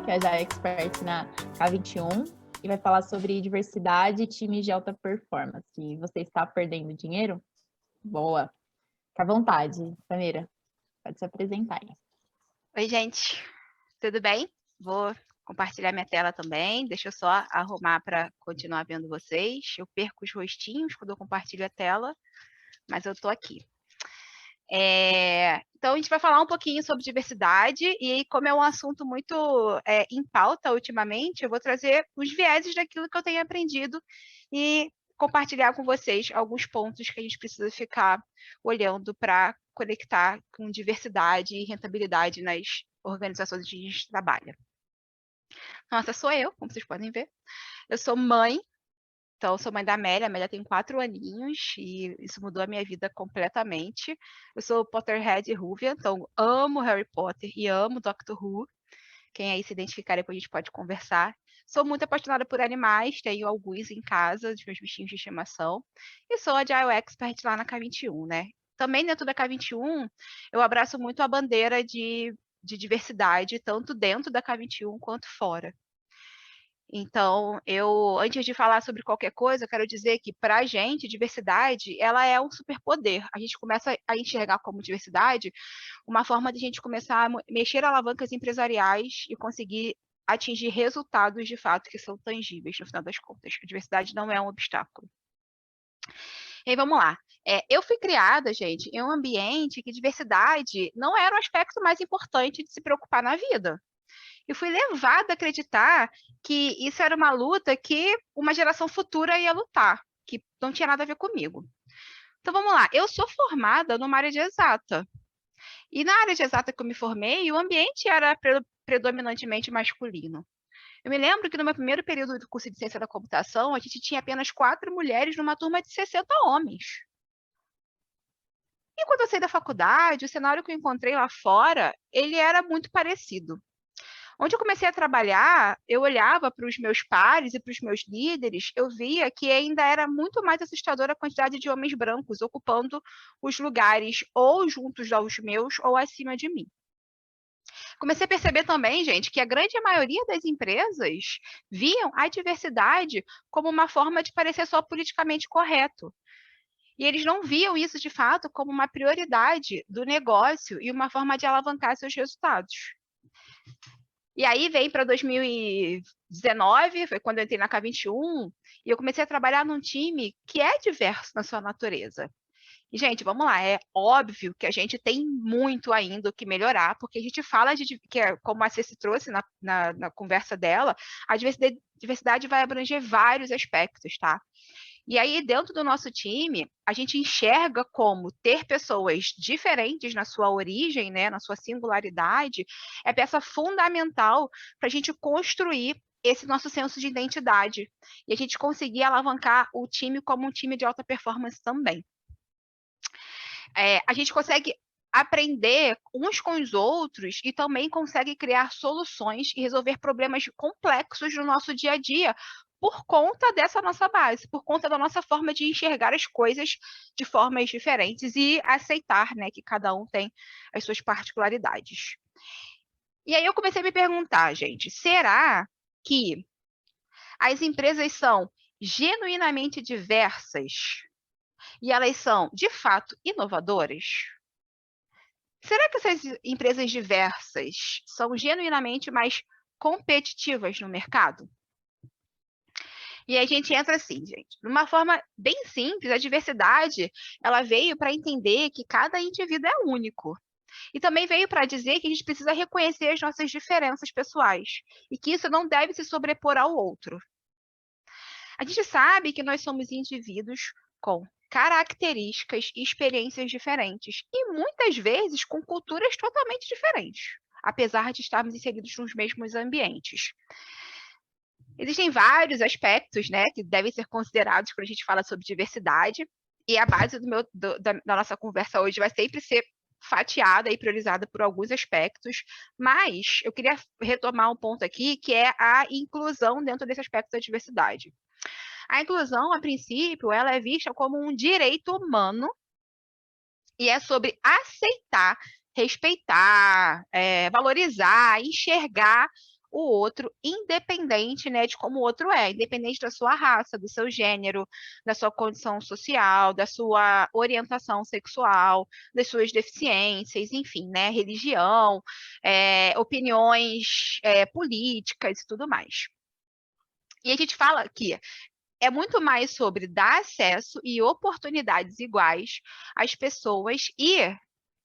que é já expert na K21, e vai falar sobre diversidade e times de alta performance. E você está perdendo dinheiro? Boa. Fica à vontade, Samira. Pode se apresentar aí. Oi, gente. Tudo bem? Vou compartilhar minha tela também. Deixa eu só arrumar para continuar vendo vocês. Eu perco os rostinhos quando eu compartilho a tela, mas eu estou aqui. Então, a gente vai falar um pouquinho sobre diversidade e como é um assunto muito em pauta ultimamente, eu vou trazer os vieses daquilo que eu tenho aprendido e compartilhar com vocês alguns pontos que a gente precisa ficar olhando para conectar com diversidade e rentabilidade nas organizações onde a gente trabalha. Nossa, sou eu, como vocês podem ver. Eu sou mãe. Então, eu sou mãe da Amélia. A Amélia tem 4 aninhos e isso mudou a minha vida completamente. Eu sou Potterhead Ruvia, então amo Harry Potter e amo Doctor Who. Quem aí se identificar, depois a gente pode conversar. Sou muito apaixonada por animais, tenho alguns em casa, os meus bichinhos de estimação. E sou a Agile Expert lá na K21, né? Também dentro da K21, eu abraço muito a bandeira de diversidade, tanto dentro da K21 quanto fora. Então, antes de falar sobre qualquer coisa, eu quero dizer que, para a gente, diversidade, ela é um superpoder. A gente começa a enxergar como diversidade uma forma de a gente começar a mexer alavancas empresariais e conseguir atingir resultados, de fato, que são tangíveis, no final das contas. A diversidade não é um obstáculo. E aí, vamos lá. Eu fui criada, gente, em um ambiente que diversidade não era o aspecto mais importante de se preocupar na vida. Eu fui levada a acreditar que isso era uma luta que uma geração futura ia lutar, que não tinha nada a ver comigo. Então vamos lá, eu sou formada numa área de exata. E na área de exata que eu me formei, o ambiente era predominantemente masculino. Eu me lembro que no meu primeiro período do curso de ciência da computação, a gente tinha apenas 4 mulheres numa turma de 60 homens. E quando eu saí da faculdade, o cenário que eu encontrei lá fora, ele era muito parecido. Onde eu comecei a trabalhar, eu olhava para os meus pares e para os meus líderes, eu via que ainda era muito mais assustadora a quantidade de homens brancos ocupando os lugares ou juntos aos meus ou acima de mim. Comecei a perceber também, gente, que a grande maioria das empresas viam a diversidade como uma forma de parecer só politicamente correto. E eles não viam isso, de fato, como uma prioridade do negócio e uma forma de alavancar seus resultados. E aí vem para 2019, foi quando eu entrei na K21, e eu comecei a trabalhar num time que é diverso na sua natureza. E, gente, vamos lá, é óbvio que a gente tem muito ainda o que melhorar, porque a gente fala como a Ceci trouxe na conversa dela, a diversidade vai abranger vários aspectos, tá? E aí, dentro do nosso time, a gente enxerga como ter pessoas diferentes na sua origem, né, na sua singularidade, é peça fundamental para a gente construir esse nosso senso de identidade e a gente conseguir alavancar o time como um time de alta performance também. A gente consegue aprender uns com os outros e também consegue criar soluções e resolver problemas complexos no nosso dia a dia por conta dessa nossa base, por conta da nossa forma de enxergar as coisas de formas diferentes e aceitar, né, que cada um tem as suas particularidades. E aí eu comecei a me perguntar, gente, será que as empresas são genuinamente diversas e elas são, de fato, inovadoras? Será que essas empresas diversas são genuinamente mais competitivas no mercado? E a gente entra assim, gente, de uma forma bem simples, a diversidade, ela veio para entender que cada indivíduo é único. E também veio para dizer que a gente precisa reconhecer as nossas diferenças pessoais e que isso não deve se sobrepor ao outro. A gente sabe que nós somos indivíduos com características e experiências diferentes e muitas vezes com culturas totalmente diferentes, apesar de estarmos inseridos nos mesmos ambientes. Existem vários aspectos, né, que devem ser considerados quando a gente fala sobre diversidade, e a base da nossa conversa hoje vai sempre ser fatiada e priorizada por alguns aspectos, mas eu queria retomar um ponto aqui, que é a inclusão dentro desse aspecto da diversidade. A inclusão, a princípio, ela é vista como um direito humano e é sobre aceitar, respeitar, valorizar, enxergar o outro, independente, né, de como o outro é, independente da sua raça, do seu gênero, da sua condição social, da sua orientação sexual, das suas deficiências, enfim, né, religião, opiniões políticas e tudo mais. E a gente fala que é muito mais sobre dar acesso e oportunidades iguais às pessoas e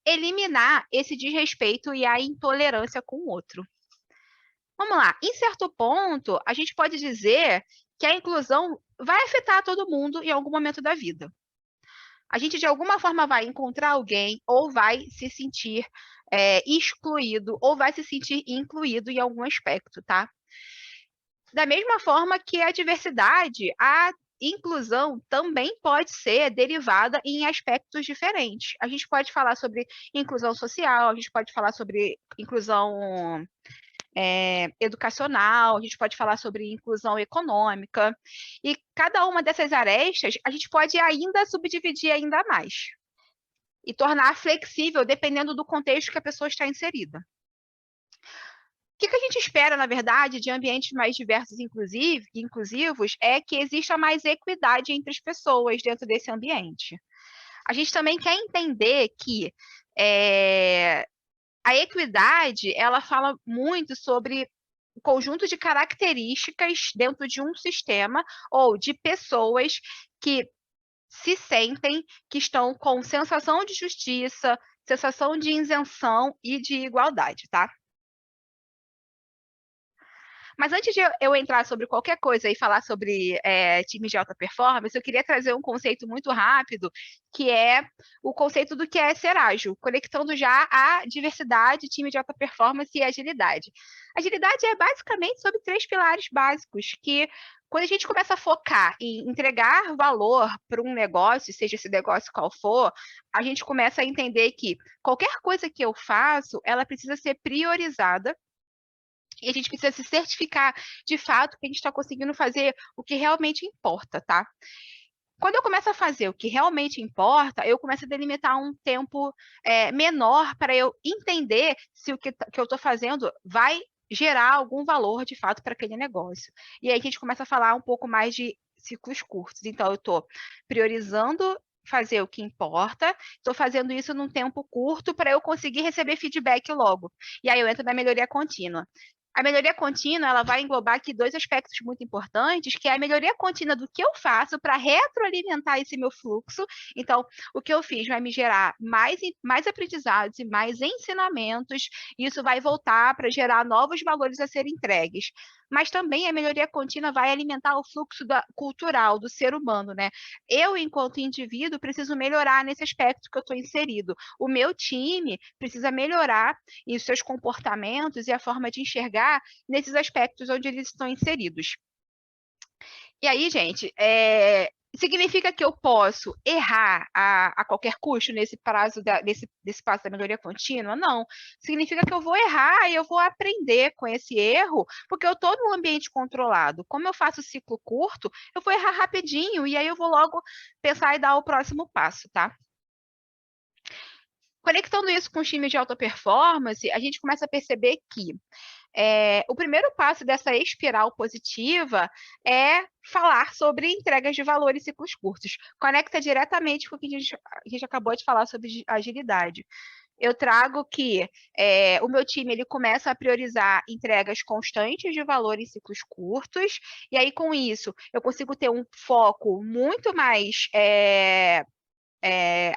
eliminar esse desrespeito e a intolerância com o outro. Vamos lá, em certo ponto, a gente pode dizer que a inclusão vai afetar todo mundo em algum momento da vida. A gente, de alguma forma, vai encontrar alguém ou vai se sentir excluído ou vai se sentir incluído em algum aspecto, tá? Da mesma forma que a diversidade, a inclusão também pode ser derivada em aspectos diferentes. A gente pode falar sobre inclusão social, a gente pode falar sobre inclusão educacional, a gente pode falar sobre inclusão econômica, e cada uma dessas arestas a gente pode ainda subdividir ainda mais e tornar flexível dependendo do contexto que a pessoa está inserida. O que a gente espera, na verdade, de ambientes mais diversos e inclusivos é que exista mais equidade entre as pessoas dentro desse ambiente. A gente também quer entender que a equidade, ela fala muito sobre o conjunto de características dentro de um sistema ou de pessoas que se sentem que estão com sensação de justiça, sensação de isenção e de igualdade, tá? Mas antes de eu entrar sobre qualquer coisa e falar sobre times de alta performance, eu queria trazer um conceito muito rápido, que é o conceito do que é ser ágil, conectando já a diversidade, time de alta performance e agilidade. Agilidade é basicamente sobre 3 pilares básicos, que quando a gente começa a focar em entregar valor para um negócio, seja esse negócio qual for, a gente começa a entender que qualquer coisa que eu faço, ela precisa ser priorizada, e a gente precisa se certificar de fato que a gente está conseguindo fazer o que realmente importa, tá? Quando eu começo a fazer o que realmente importa, eu começo a delimitar um tempo menor para eu entender se o que eu estou fazendo vai gerar algum valor de fato para aquele negócio. E aí a gente começa a falar um pouco mais de ciclos curtos. Então, eu estou priorizando fazer o que importa, estou fazendo isso num tempo curto para eu conseguir receber feedback logo. E aí eu entro na melhoria contínua. A melhoria contínua, ela vai englobar aqui 2 aspectos muito importantes, que é a melhoria contínua do que eu faço para retroalimentar esse meu fluxo. Então, o que eu fiz vai me gerar mais aprendizados e mais ensinamentos, e isso vai voltar para gerar novos valores a serem entregues. Mas também a melhoria contínua vai alimentar o fluxo cultural do ser humano, né? Eu, enquanto indivíduo, preciso melhorar nesse aspecto que eu estou inserido. O meu time precisa melhorar em seus comportamentos e a forma de enxergar nesses aspectos onde eles estão inseridos. E aí, gente, significa que eu posso errar a qualquer custo nesse prazo desse passo da melhoria contínua? Não. Significa que eu vou errar e eu vou aprender com esse erro, porque eu estou num ambiente controlado. Como eu faço ciclo curto, eu vou errar rapidinho e aí eu vou logo pensar e dar o próximo passo, tá? Conectando isso com os times de alta performance, a gente começa a perceber que o primeiro passo dessa espiral positiva é falar sobre entregas de valor em ciclos curtos. Conecta diretamente com o que a gente acabou de falar sobre agilidade. Eu trago que o meu time ele começa a priorizar entregas constantes de valor em ciclos curtos, e aí com isso eu consigo ter um foco muito mais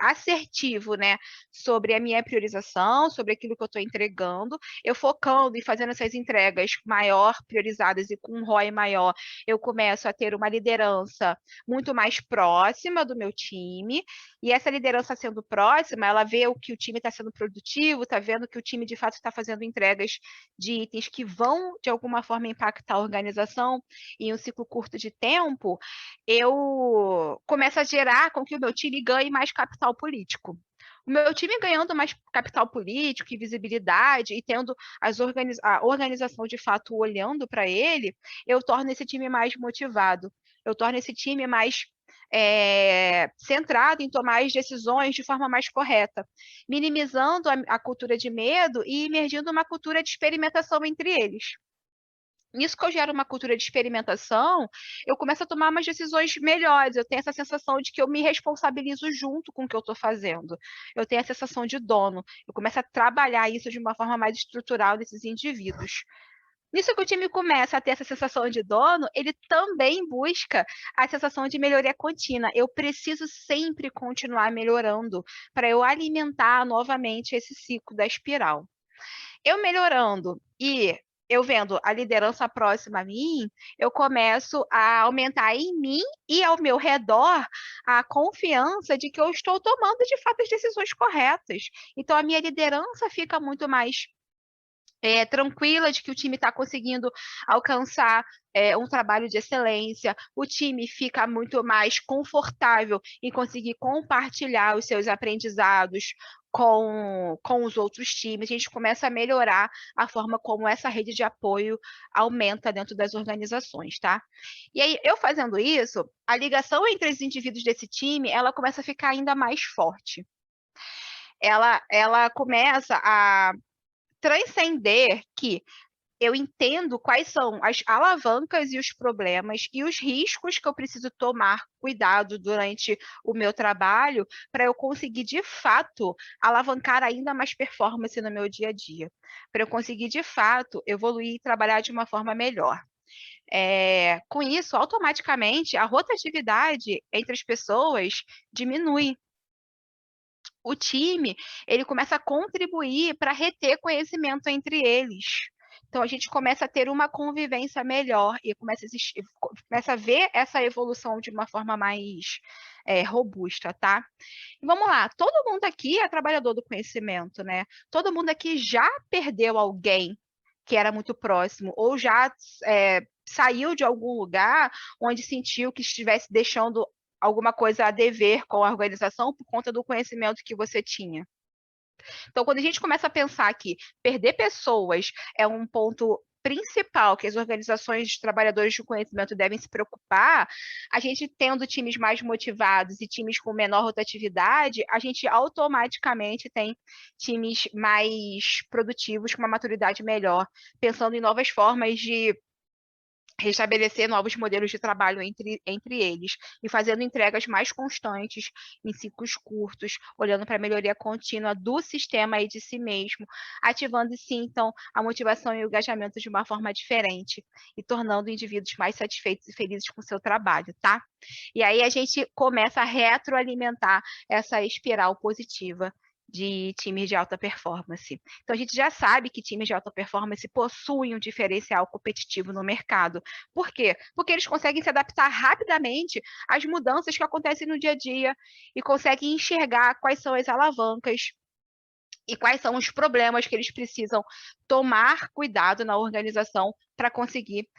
assertivo, né, sobre a minha priorização, sobre aquilo que eu estou entregando, eu focando e fazendo essas entregas maior, priorizadas e com um ROI maior, eu começo a ter uma liderança muito mais próxima do meu time, e essa liderança sendo próxima, ela vê o que o time está sendo produtivo, está vendo que o time de fato está fazendo entregas de itens que vão, de alguma forma, impactar a organização em um ciclo curto de tempo, eu começo a gerar com que o meu time ganhe mais capital político. O meu time ganhando mais capital político e visibilidade e tendo a organização de fato olhando para ele, eu torno esse time mais motivado, eu torno esse time mais centrado em tomar as decisões de forma mais correta, minimizando a cultura de medo e emergindo uma cultura de experimentação entre eles. Nisso que eu gero uma cultura de experimentação, eu começo a tomar umas decisões melhores. Eu tenho essa sensação de que eu me responsabilizo junto com o que eu estou fazendo. Eu tenho a sensação de dono. Eu começo a trabalhar isso de uma forma mais estrutural desses indivíduos. Nisso que o time começa a ter essa sensação de dono, ele também busca a sensação de melhoria contínua. Eu preciso sempre continuar melhorando para eu alimentar novamente esse ciclo da espiral. Eu melhorando e eu vendo a liderança próxima a mim, eu começo a aumentar em mim e ao meu redor a confiança de que eu estou tomando de fato as decisões corretas. Então a minha liderança fica muito mais tranquila de que o time está conseguindo alcançar um trabalho de excelência, o time fica muito mais confortável em conseguir compartilhar os seus aprendizados com os outros times, a gente começa a melhorar a forma como essa rede de apoio aumenta dentro das organizações, tá? E aí, eu fazendo isso, a ligação entre os indivíduos desse time, ela começa a ficar ainda mais forte. Ela começa a transcender que eu entendo quais são as alavancas e os problemas e os riscos que eu preciso tomar cuidado durante o meu trabalho para eu conseguir, de fato, alavancar ainda mais performance no meu dia a dia, para eu conseguir, de fato, evoluir e trabalhar de uma forma melhor. Com isso, automaticamente, a rotatividade entre as pessoas diminui. O time, ele começa a contribuir para reter conhecimento entre eles. Então, a gente começa a ter uma convivência melhor e começa a ver essa evolução de uma forma mais robusta, tá? E vamos lá, todo mundo aqui é trabalhador do conhecimento, né? Todo mundo aqui já perdeu alguém que era muito próximo, ou já saiu de algum lugar onde sentiu que estivesse deixando alguma coisa a dever com a organização por conta do conhecimento que você tinha. Então, quando a gente começa a pensar que perder pessoas é um ponto principal que as organizações de trabalhadores de conhecimento devem se preocupar, a gente tendo times mais motivados e times com menor rotatividade, a gente automaticamente tem times mais produtivos, com uma maturidade melhor, pensando em novas formas de restabelecer novos modelos de trabalho entre eles e fazendo entregas mais constantes em ciclos curtos, olhando para a melhoria contínua do sistema e de si mesmo, ativando sim, então, a motivação e o engajamento de uma forma diferente e tornando indivíduos mais satisfeitos e felizes com o seu trabalho, tá? E aí a gente começa a retroalimentar essa espiral positiva de times de alta performance. Então, a gente já sabe que times de alta performance possuem um diferencial competitivo no mercado. Por quê? Porque eles conseguem se adaptar rapidamente às mudanças que acontecem no dia a dia e conseguem enxergar quais são as alavancas e quais são os problemas que eles precisam tomar cuidado na organização para conseguir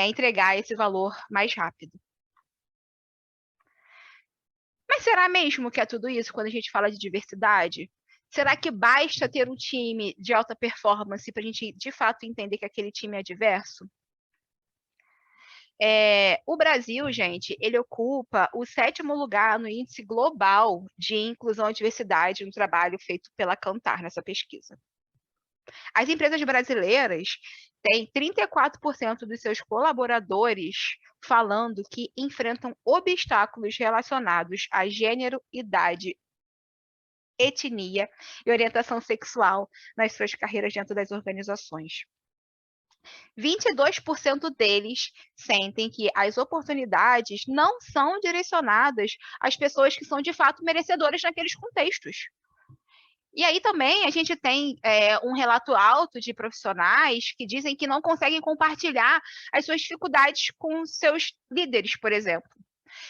entregar esse valor mais rápido. Mas será mesmo que é tudo isso quando a gente fala de diversidade? Será que basta ter um time de alta performance para a gente, de fato, entender que aquele time é diverso? O Brasil, gente, ele ocupa o 7º lugar no índice global de inclusão e diversidade no trabalho feito pela Kantar nessa pesquisa. As empresas brasileiras têm 34% dos seus colaboradores falando que enfrentam obstáculos relacionados a gênero, idade, etnia e orientação sexual nas suas carreiras dentro das organizações. 22% deles sentem que as oportunidades não são direcionadas às pessoas que são de fato merecedoras naqueles contextos. E aí também a gente tem um relato alto de profissionais que dizem que não conseguem compartilhar as suas dificuldades com seus líderes, por exemplo.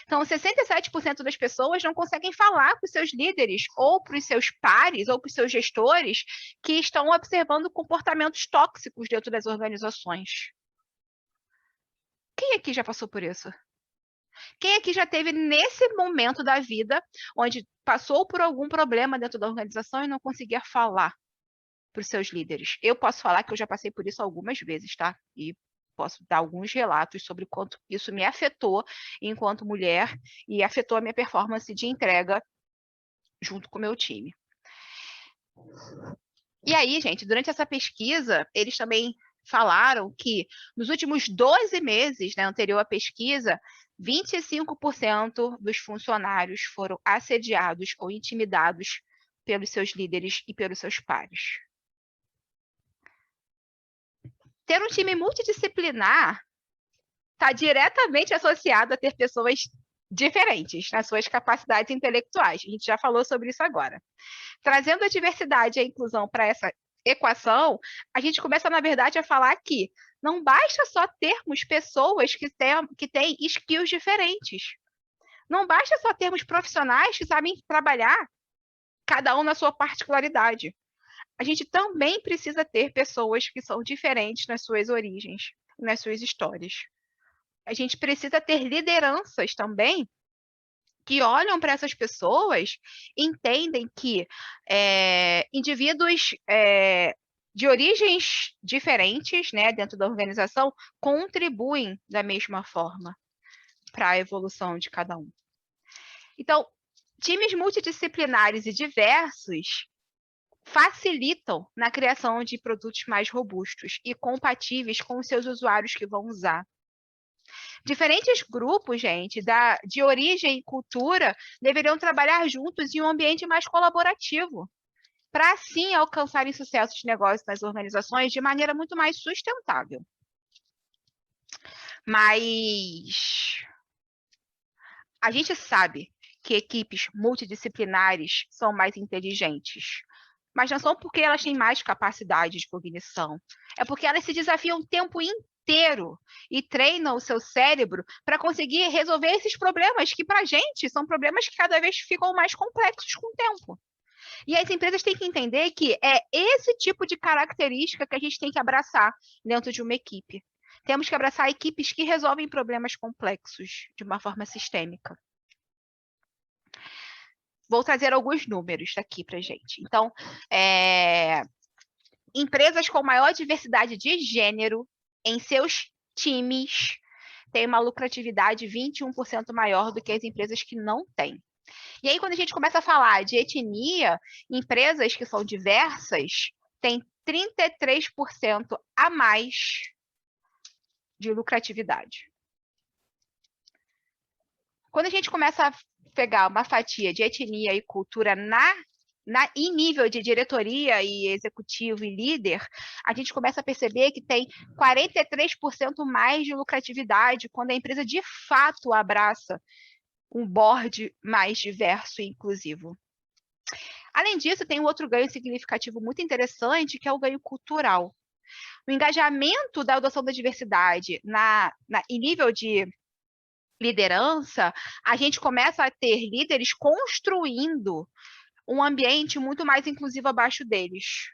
Então, 67% das pessoas não conseguem falar com os seus líderes, ou para os seus pares, ou para os seus gestores, que estão observando comportamentos tóxicos dentro das organizações. Quem aqui já passou por isso? Quem aqui já teve nesse momento da vida, onde passou por algum problema dentro da organização e não conseguia falar para os seus líderes? Eu posso falar que eu já passei por isso algumas vezes, tá? E posso dar alguns relatos sobre o quanto isso me afetou enquanto mulher e afetou a minha performance de entrega junto com o meu time. E aí, gente, durante essa pesquisa, eles também falaram que nos últimos 12 meses, né, anterior à pesquisa, 25% dos funcionários foram assediados ou intimidados pelos seus líderes e pelos seus pares. Ter um time multidisciplinar está diretamente associado a ter pessoas diferentes nas suas capacidades intelectuais. A gente já falou sobre isso agora. Trazendo a diversidade e a inclusão para essa equação, a gente começa, na verdade, a falar que não basta só termos pessoas que têm skills diferentes. Não basta só termos profissionais que sabem trabalhar, cada um na sua particularidade. A gente também precisa ter pessoas que são diferentes nas suas origens, nas suas histórias. A gente precisa ter lideranças também que olham para essas pessoas, entendem que indivíduos de origens diferentes, né, dentro da organização, contribuem da mesma forma para a evolução de cada um. Então, times multidisciplinares e diversos facilitam na criação de produtos mais robustos e compatíveis com os seus usuários que vão usar. Diferentes grupos, gente, de origem e cultura, deveriam trabalhar juntos em um ambiente mais colaborativo, para assim alcançarem sucesso de negócios nas organizações de maneira muito mais sustentável. Mas a gente sabe que equipes multidisciplinares são mais inteligentes, mas não são porque elas têm mais capacidade de cognição, é porque elas se desafiam o tempo inteiro e treinam o seu cérebro para conseguir resolver esses problemas que, para a gente, são problemas que cada vez ficam mais complexos com o tempo. E as empresas têm que entender que é esse tipo de característica que a gente tem que abraçar dentro de uma equipe. Temos que abraçar equipes que resolvem problemas complexos de uma forma sistêmica. Vou trazer alguns números aqui para a gente. Então, empresas com maior diversidade de gênero em seus times têm uma lucratividade 21% maior do que as empresas que não têm. E aí, quando a gente começa a falar de etnia, empresas que são diversas têm 33% a mais de lucratividade. Quando a gente começa a pegar uma fatia de etnia e cultura em nível de diretoria e executivo e líder, a gente começa a perceber que tem 43% mais de lucratividade quando a empresa de fato abraça um board mais diverso e inclusivo. Além disso, tem um outro ganho significativo muito interessante, que é o ganho cultural. O engajamento da adoção da diversidade em nível de liderança, a gente começa a ter líderes construindo um ambiente muito mais inclusivo abaixo deles.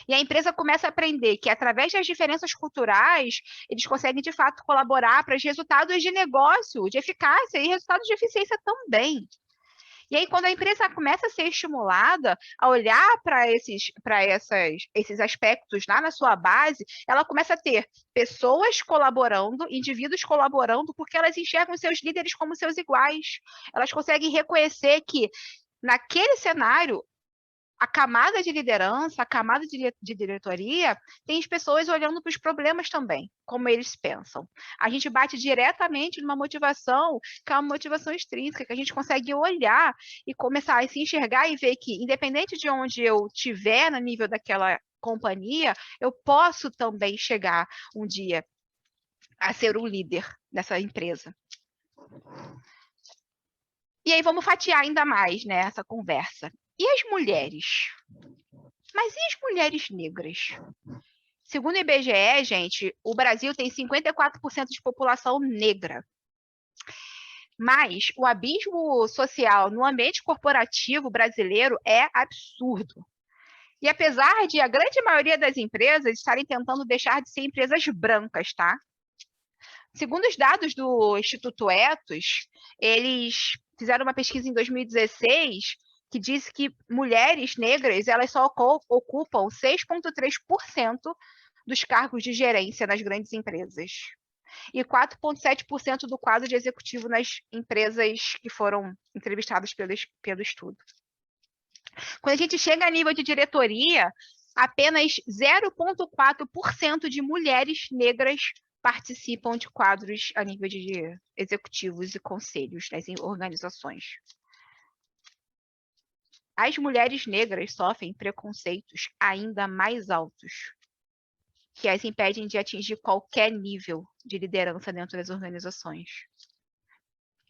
E a empresa começa a aprender que, através das diferenças culturais, eles conseguem, de fato, colaborar para os resultados de negócio, de eficácia e resultados de eficiência também. E aí, quando a empresa começa a ser estimulada a olhar para esses aspectos lá na sua base, ela começa a ter pessoas colaborando, indivíduos colaborando, porque elas enxergam seus líderes como seus iguais. Elas conseguem reconhecer que, naquele cenário, a camada de liderança, a camada de diretoria, tem as pessoas olhando para os problemas também, como eles pensam. A gente bate diretamente numa motivação, que é uma motivação extrínseca, que a gente consegue olhar e começar a se enxergar e ver que, independente de onde eu estiver no nível daquela companhia, eu posso também chegar um dia a ser o líder dessa empresa. E aí vamos fatiar ainda mais, né, essa conversa. E as mulheres? Mas e as mulheres negras? Segundo o IBGE, gente, o Brasil tem 54% de população negra. Mas o abismo social no ambiente corporativo brasileiro é absurdo. E apesar de a grande maioria das empresas estarem tentando deixar de ser empresas brancas, tá? Segundo os dados do Instituto Ethos, eles fizeram uma pesquisa em 2016 que diz que mulheres negras elas só ocupam 6,3% dos cargos de gerência nas grandes empresas e 4,7% do quadro de executivo nas empresas que foram entrevistadas pelo estudo. Quando a gente chega a nível de diretoria, apenas 0,4% de mulheres negras participam de quadros a nível de executivos e conselhos nas organizações. As mulheres negras sofrem preconceitos ainda mais altos, que as impedem de atingir qualquer nível de liderança dentro das organizações.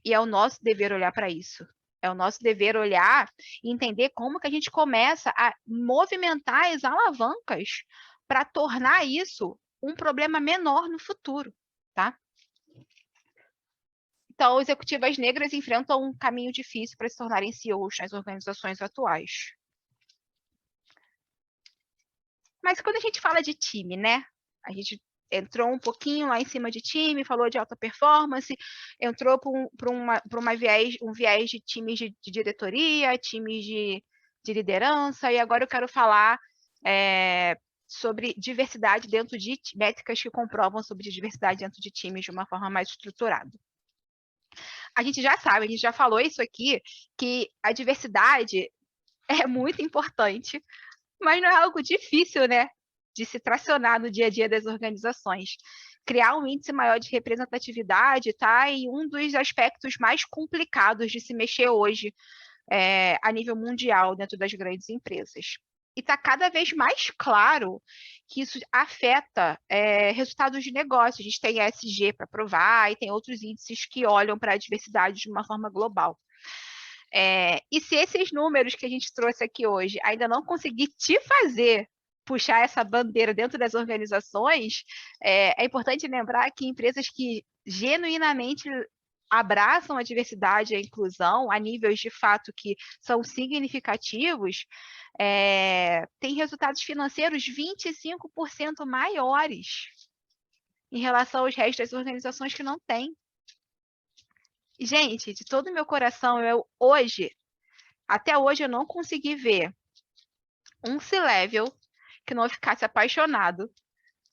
E é o nosso dever olhar para isso. É o nosso dever olhar e entender como que a gente começa a movimentar as alavancas para tornar isso um problema menor no futuro, tá? Então, executivas negras enfrentam um caminho difícil para se tornarem CEOs nas organizações atuais. Mas quando a gente fala de time, né? A gente entrou um pouquinho lá em cima de time, falou de alta performance, entrou para um viés de times de diretoria, times de liderança, e agora eu quero falar sobre diversidade dentro de métricas que comprovam sobre diversidade dentro de times de uma forma mais estruturada. A gente já sabe, a gente já falou isso aqui, que a diversidade é muito importante, mas não é algo difícil, né, de se tracionar no dia a dia das organizações. Criar um índice maior de representatividade está em um dos aspectos mais complicados de se mexer hoje a nível mundial dentro das grandes empresas. E está cada vez mais claro que isso afeta resultados de negócio. A gente tem ESG para provar e tem outros índices que olham para a diversidade de uma forma global. E se esses números que a gente trouxe aqui hoje ainda não conseguir te fazer puxar essa bandeira dentro das organizações, é importante lembrar que empresas que genuinamente abraçam a diversidade e a inclusão a níveis de fato que são significativos, têm resultados financeiros 25% maiores em relação aos restos das organizações que não têm. Gente, de todo o meu coração, até hoje eu não consegui ver um C-Level que não ficasse apaixonado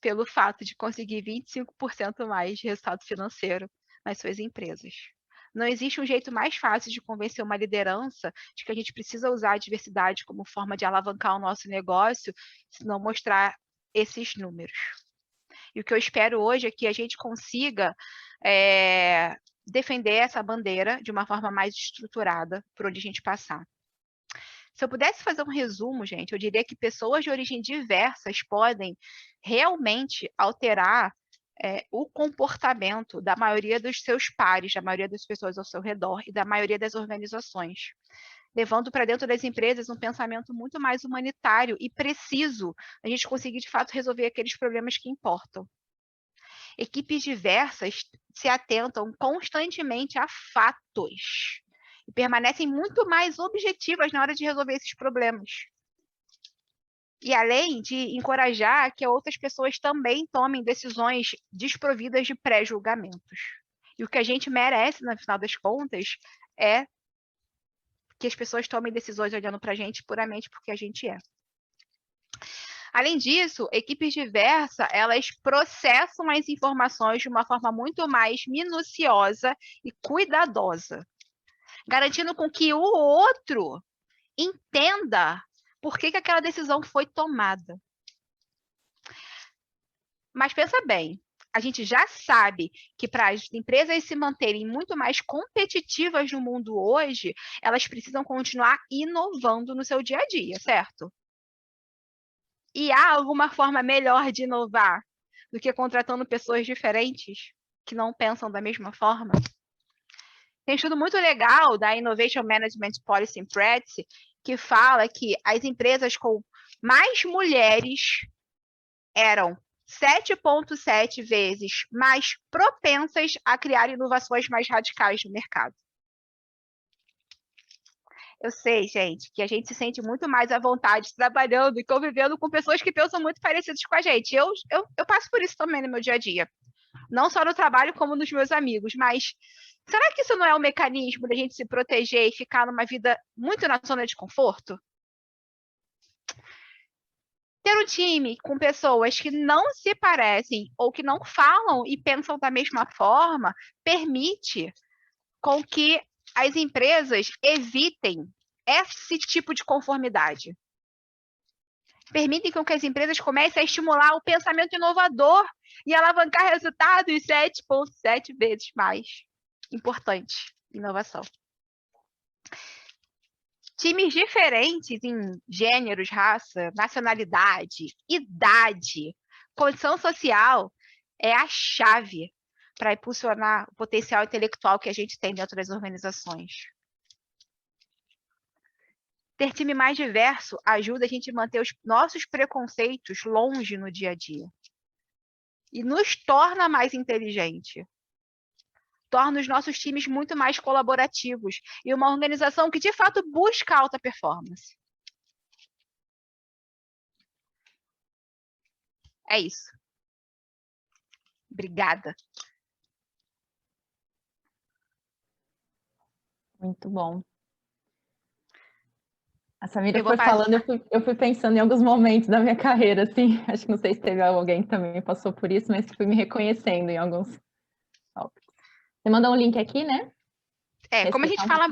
pelo fato de conseguir 25% mais de resultado financeiro nas suas empresas. Não existe um jeito mais fácil de convencer uma liderança de que a gente precisa usar a diversidade como forma de alavancar o nosso negócio, se não mostrar esses números. E o que eu espero hoje é que a gente consiga defender essa bandeira de uma forma mais estruturada por onde a gente passar. Se eu pudesse fazer um resumo, gente, eu diria que pessoas de origem diversas podem realmente alterar o comportamento da maioria dos seus pares, da maioria das pessoas ao seu redor e da maioria das organizações, levando para dentro das empresas um pensamento muito mais humanitário e preciso, a gente conseguir, de fato, resolver aqueles problemas que importam. Equipes diversas se atentam constantemente a fatos e permanecem muito mais objetivas na hora de resolver esses problemas. E além de encorajar que outras pessoas também tomem decisões desprovidas de pré-julgamentos. E o que a gente merece, no final das contas, é que as pessoas tomem decisões olhando para a gente puramente porque a gente é. Além disso, equipes diversas, elas processam as informações de uma forma muito mais minuciosa e cuidadosa, garantindo com que o outro entenda por que aquela decisão foi tomada. Mas pensa bem, a gente já sabe que para as empresas se manterem muito mais competitivas no mundo hoje, elas precisam continuar inovando no seu dia a dia, certo? E há alguma forma melhor de inovar do que contratando pessoas diferentes que não pensam da mesma forma? Tem um estudo muito legal da Innovation Management Policy and Practice que fala que as empresas com mais mulheres eram 7,7 vezes mais propensas a criar inovações mais radicais no mercado. Eu sei, gente, que a gente se sente muito mais à vontade trabalhando e convivendo com pessoas que pensam muito parecidas com a gente. Eu passo por isso também no meu dia a dia. Não só no trabalho, como nos meus amigos. Mas será que isso não é um mecanismo da gente se proteger e ficar numa vida muito na zona de conforto? Ter um time com pessoas que não se parecem ou que não falam e pensam da mesma forma permite com que as empresas evitem esse tipo de conformidade. permitem com que as empresas comecem a estimular o pensamento inovador e alavancar resultados 7,7 vezes mais. Importante, inovação. Times diferentes em gêneros, raça, nacionalidade, idade, condição social é a chave para impulsionar o potencial intelectual que a gente tem dentro das organizações. Ter time mais diverso ajuda a gente a manter os nossos preconceitos longe no dia a dia. E nos torna mais inteligente. Torna os nossos times muito mais colaborativos e uma organização que, de fato, busca alta performance. É isso. Obrigada. Muito bom. A Samira Eu vou foi falando, eu fui pensando em alguns momentos da minha carreira, assim, acho que não sei se teve alguém que também passou por isso, mas fui me reconhecendo em alguns tópicos. Você mandou um link aqui, né? Como a Explicar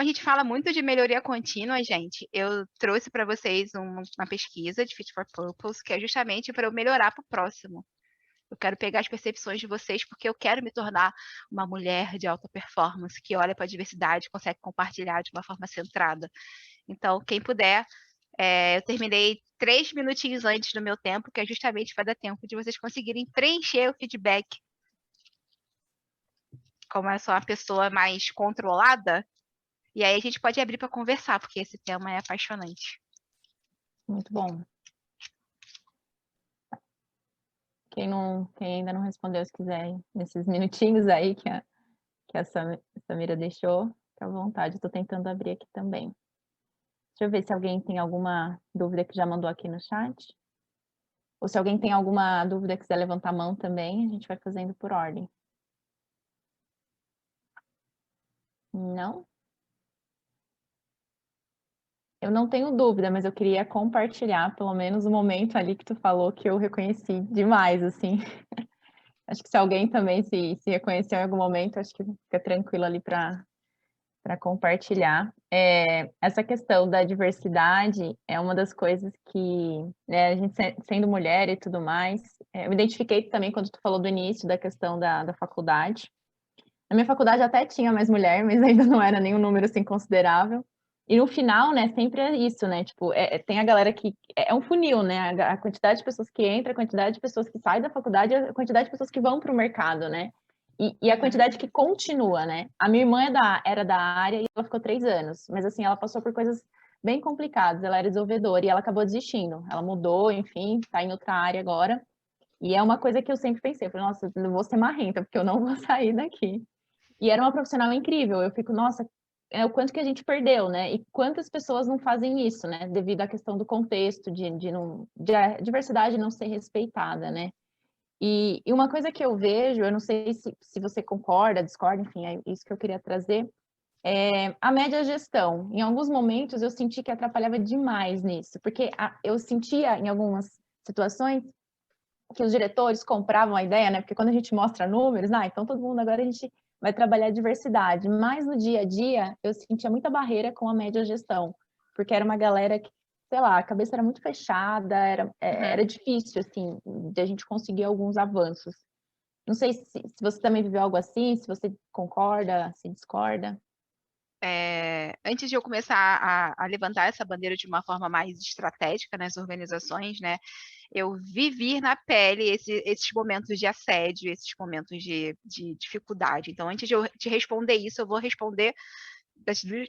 gente fala muito de melhoria contínua, gente, eu trouxe para vocês uma pesquisa de Fit for Purpose, que é justamente para eu melhorar para o próximo. Eu quero pegar as percepções de vocês, porque eu quero me tornar uma mulher de alta performance, que olha para a diversidade, consegue compartilhar de uma forma centrada. Então, quem puder, eu terminei 3 minutinhos antes do meu tempo, que é justamente para dar tempo de vocês conseguirem preencher o feedback. Como eu sou uma pessoa mais controlada, e aí a gente pode abrir para conversar, porque esse tema é apaixonante. Muito bom. Quem ainda não respondeu, se quiser, nesses minutinhos aí que a Samira deixou, fica à vontade. Estou tentando abrir aqui também. Deixa eu ver se alguém tem alguma dúvida que já mandou aqui no chat. Ou se alguém tem alguma dúvida e quiser levantar a mão também, a gente vai fazendo por ordem. Não? Eu não tenho dúvida, mas eu queria compartilhar pelo menos o momento ali que tu falou que eu reconheci demais, assim. Acho que se alguém também se reconheceu em algum momento, acho que fica tranquilo ali para compartilhar. Essa questão da diversidade é uma das coisas que, né, a gente sendo mulher e tudo mais, eu me identifiquei também quando tu falou do início da questão da faculdade. Na minha faculdade até tinha mais mulher, mas ainda não era nenhum número assim considerável. E no final, né, sempre é isso, né? Tipo, tem a galera que é um funil, né? A quantidade de pessoas que entra, a quantidade de pessoas que saem da faculdade, a quantidade de pessoas que vão para o mercado, né? E a quantidade que continua, né? A minha irmã era da área e ela ficou 3 anos, mas assim, ela passou por coisas bem complicadas. Ela era desenvolvedora e ela acabou desistindo. Ela mudou, enfim, tá em outra área agora. E é uma coisa que eu sempre pensei, eu falei, nossa, eu vou ser marrenta, porque eu não vou sair daqui. E era uma profissional incrível. Eu fico, nossa, o quanto que a gente perdeu, né? E quantas pessoas não fazem isso, né? Devido à questão do contexto, de a diversidade não ser respeitada, né? E uma coisa que eu vejo, eu não sei se você concorda, discorda, enfim, é isso que eu queria trazer, a média gestão. Em alguns momentos eu senti que atrapalhava demais nisso, porque eu sentia em algumas situações que os diretores compravam a ideia, né? Porque quando a gente mostra números, então todo mundo agora a gente vai trabalhar a diversidade. Mas no dia a dia, eu sentia muita barreira com a média gestão, porque era uma galera que, sei lá, a cabeça era muito fechada, era difícil, assim, de a gente conseguir alguns avanços. Não sei se você também viveu algo assim, se você concorda, se discorda. Antes de eu começar a levantar essa bandeira de uma forma mais estratégica nas organizações, né, eu vivi na pele esses momentos de assédio, esses momentos de dificuldade. Então, antes de eu te responder isso, eu vou responder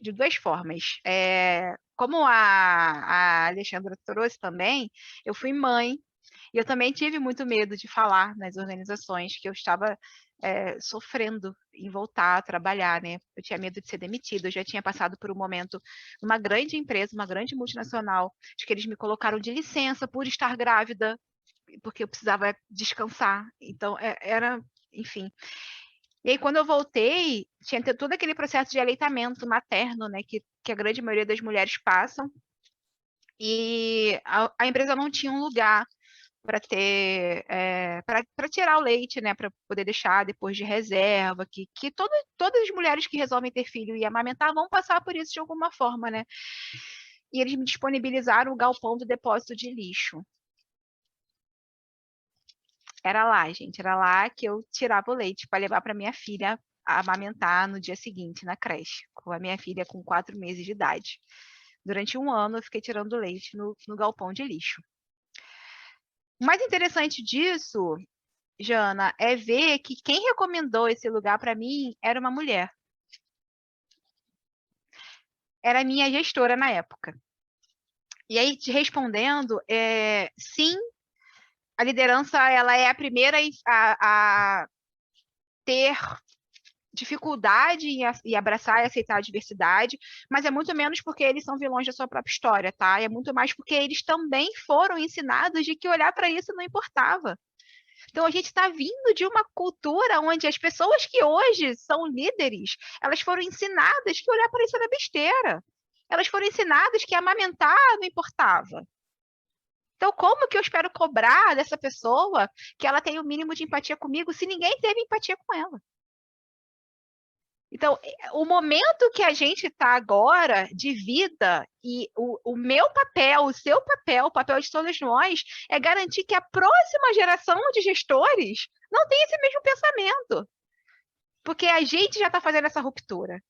de 2 formas. Como a Alexandra trouxe também, eu fui mãe, e eu também tive muito medo de falar nas organizações que eu estava sofrendo em voltar a trabalhar, né? Eu tinha medo de ser demitida, eu já tinha passado por um momento numa grande empresa, uma grande multinacional, de que eles me colocaram de licença por estar grávida, porque eu precisava descansar. Então, enfim. E aí, quando eu voltei, tinha todo aquele processo de aleitamento materno, né? Que a grande maioria das mulheres passam. E a empresa não tinha um lugar para ter para tirar o leite, né, para poder deixar depois de reserva, que todas as mulheres que resolvem ter filho e amamentar vão passar por isso de alguma forma, né? e eles me disponibilizaram o galpão do depósito de lixo. Era lá, gente, era lá que eu tirava o leite para levar para minha filha amamentar no dia seguinte na creche, com a minha filha com 4 meses de idade. Durante 1 ano eu fiquei tirando leite no galpão de lixo. O mais interessante disso, Jana, é ver que quem recomendou esse lugar para mim era uma mulher. Era a minha gestora na época. E aí, te respondendo, sim, a liderança ela é a primeira a ter dificuldade em abraçar e aceitar a diversidade, mas é muito menos porque eles são vilões da sua própria história, tá? É muito mais porque eles também foram ensinados de que olhar para isso não importava. Então, a gente está vindo de uma cultura onde as pessoas que hoje são líderes, elas foram ensinadas que olhar para isso era besteira. Elas foram ensinadas que amamentar não importava. Então, como que eu espero cobrar dessa pessoa que ela tenha o mínimo de empatia comigo se ninguém teve empatia com ela? Então, o momento que a gente está agora de vida e o meu papel, o seu papel, o papel de todos nós, é garantir que a próxima geração de gestores não tenha esse mesmo pensamento. Porque a gente já está fazendo essa ruptura.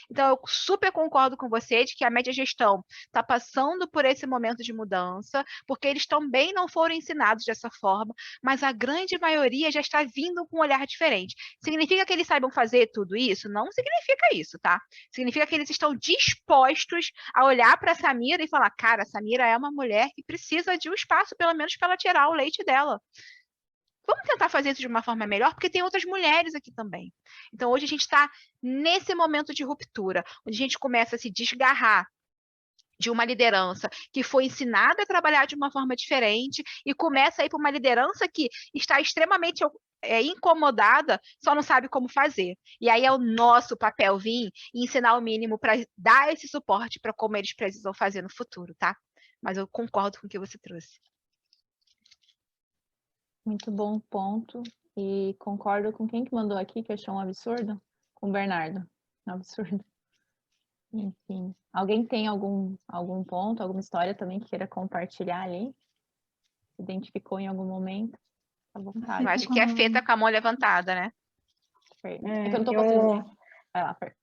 Então, eu super concordo com você de que a média gestão está passando por esse momento de mudança, porque eles também não foram ensinados dessa forma, mas a grande maioria já está vindo com um olhar diferente. Significa que eles saibam fazer tudo isso? Não significa isso, tá? Significa que eles estão dispostos a olhar para a Samira e falar, cara, a Samira é uma mulher que precisa de um espaço, pelo menos, para ela tirar o leite dela. Vamos tentar fazer isso de uma forma melhor, porque tem outras mulheres aqui também. Então, hoje a gente está nesse momento de ruptura, onde a gente começa a se desgarrar de uma liderança que foi ensinada a trabalhar de uma forma diferente e começa a ir para uma liderança que está extremamente incomodada, só não sabe como fazer. E aí é o nosso papel vir e ensinar o mínimo para dar esse suporte para como eles precisam fazer no futuro, tá? Mas eu concordo com o que você trouxe. Muito bom ponto. E concordo com quem que mandou aqui, que achou um absurdo? Com o Bernardo. Um absurdo. Enfim. Alguém tem algum ponto, alguma história também que queira compartilhar ali? Se identificou em algum momento? À vontade. Eu acho que é a Fê tá com a mão levantada, né? Fer. É que eu não tô conseguindo. Vai lá, Fer.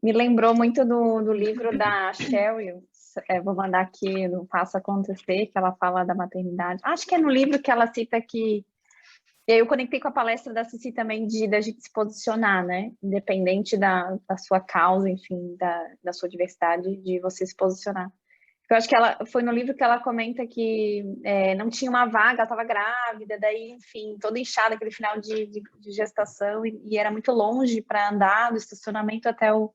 Me lembrou muito do livro da Sheryl, vou mandar aqui no Faça Acontecer, que ela fala da maternidade. Acho que é no livro que ela cita que... E aí eu conectei com a palestra da Cici também, da gente se posicionar, né? Independente da sua causa, enfim, da sua diversidade, de você se posicionar. Eu acho que foi no livro que ela comenta que não tinha uma vaga, ela estava grávida, daí, enfim, toda inchada, aquele final de gestação, e era muito longe para andar do estacionamento até o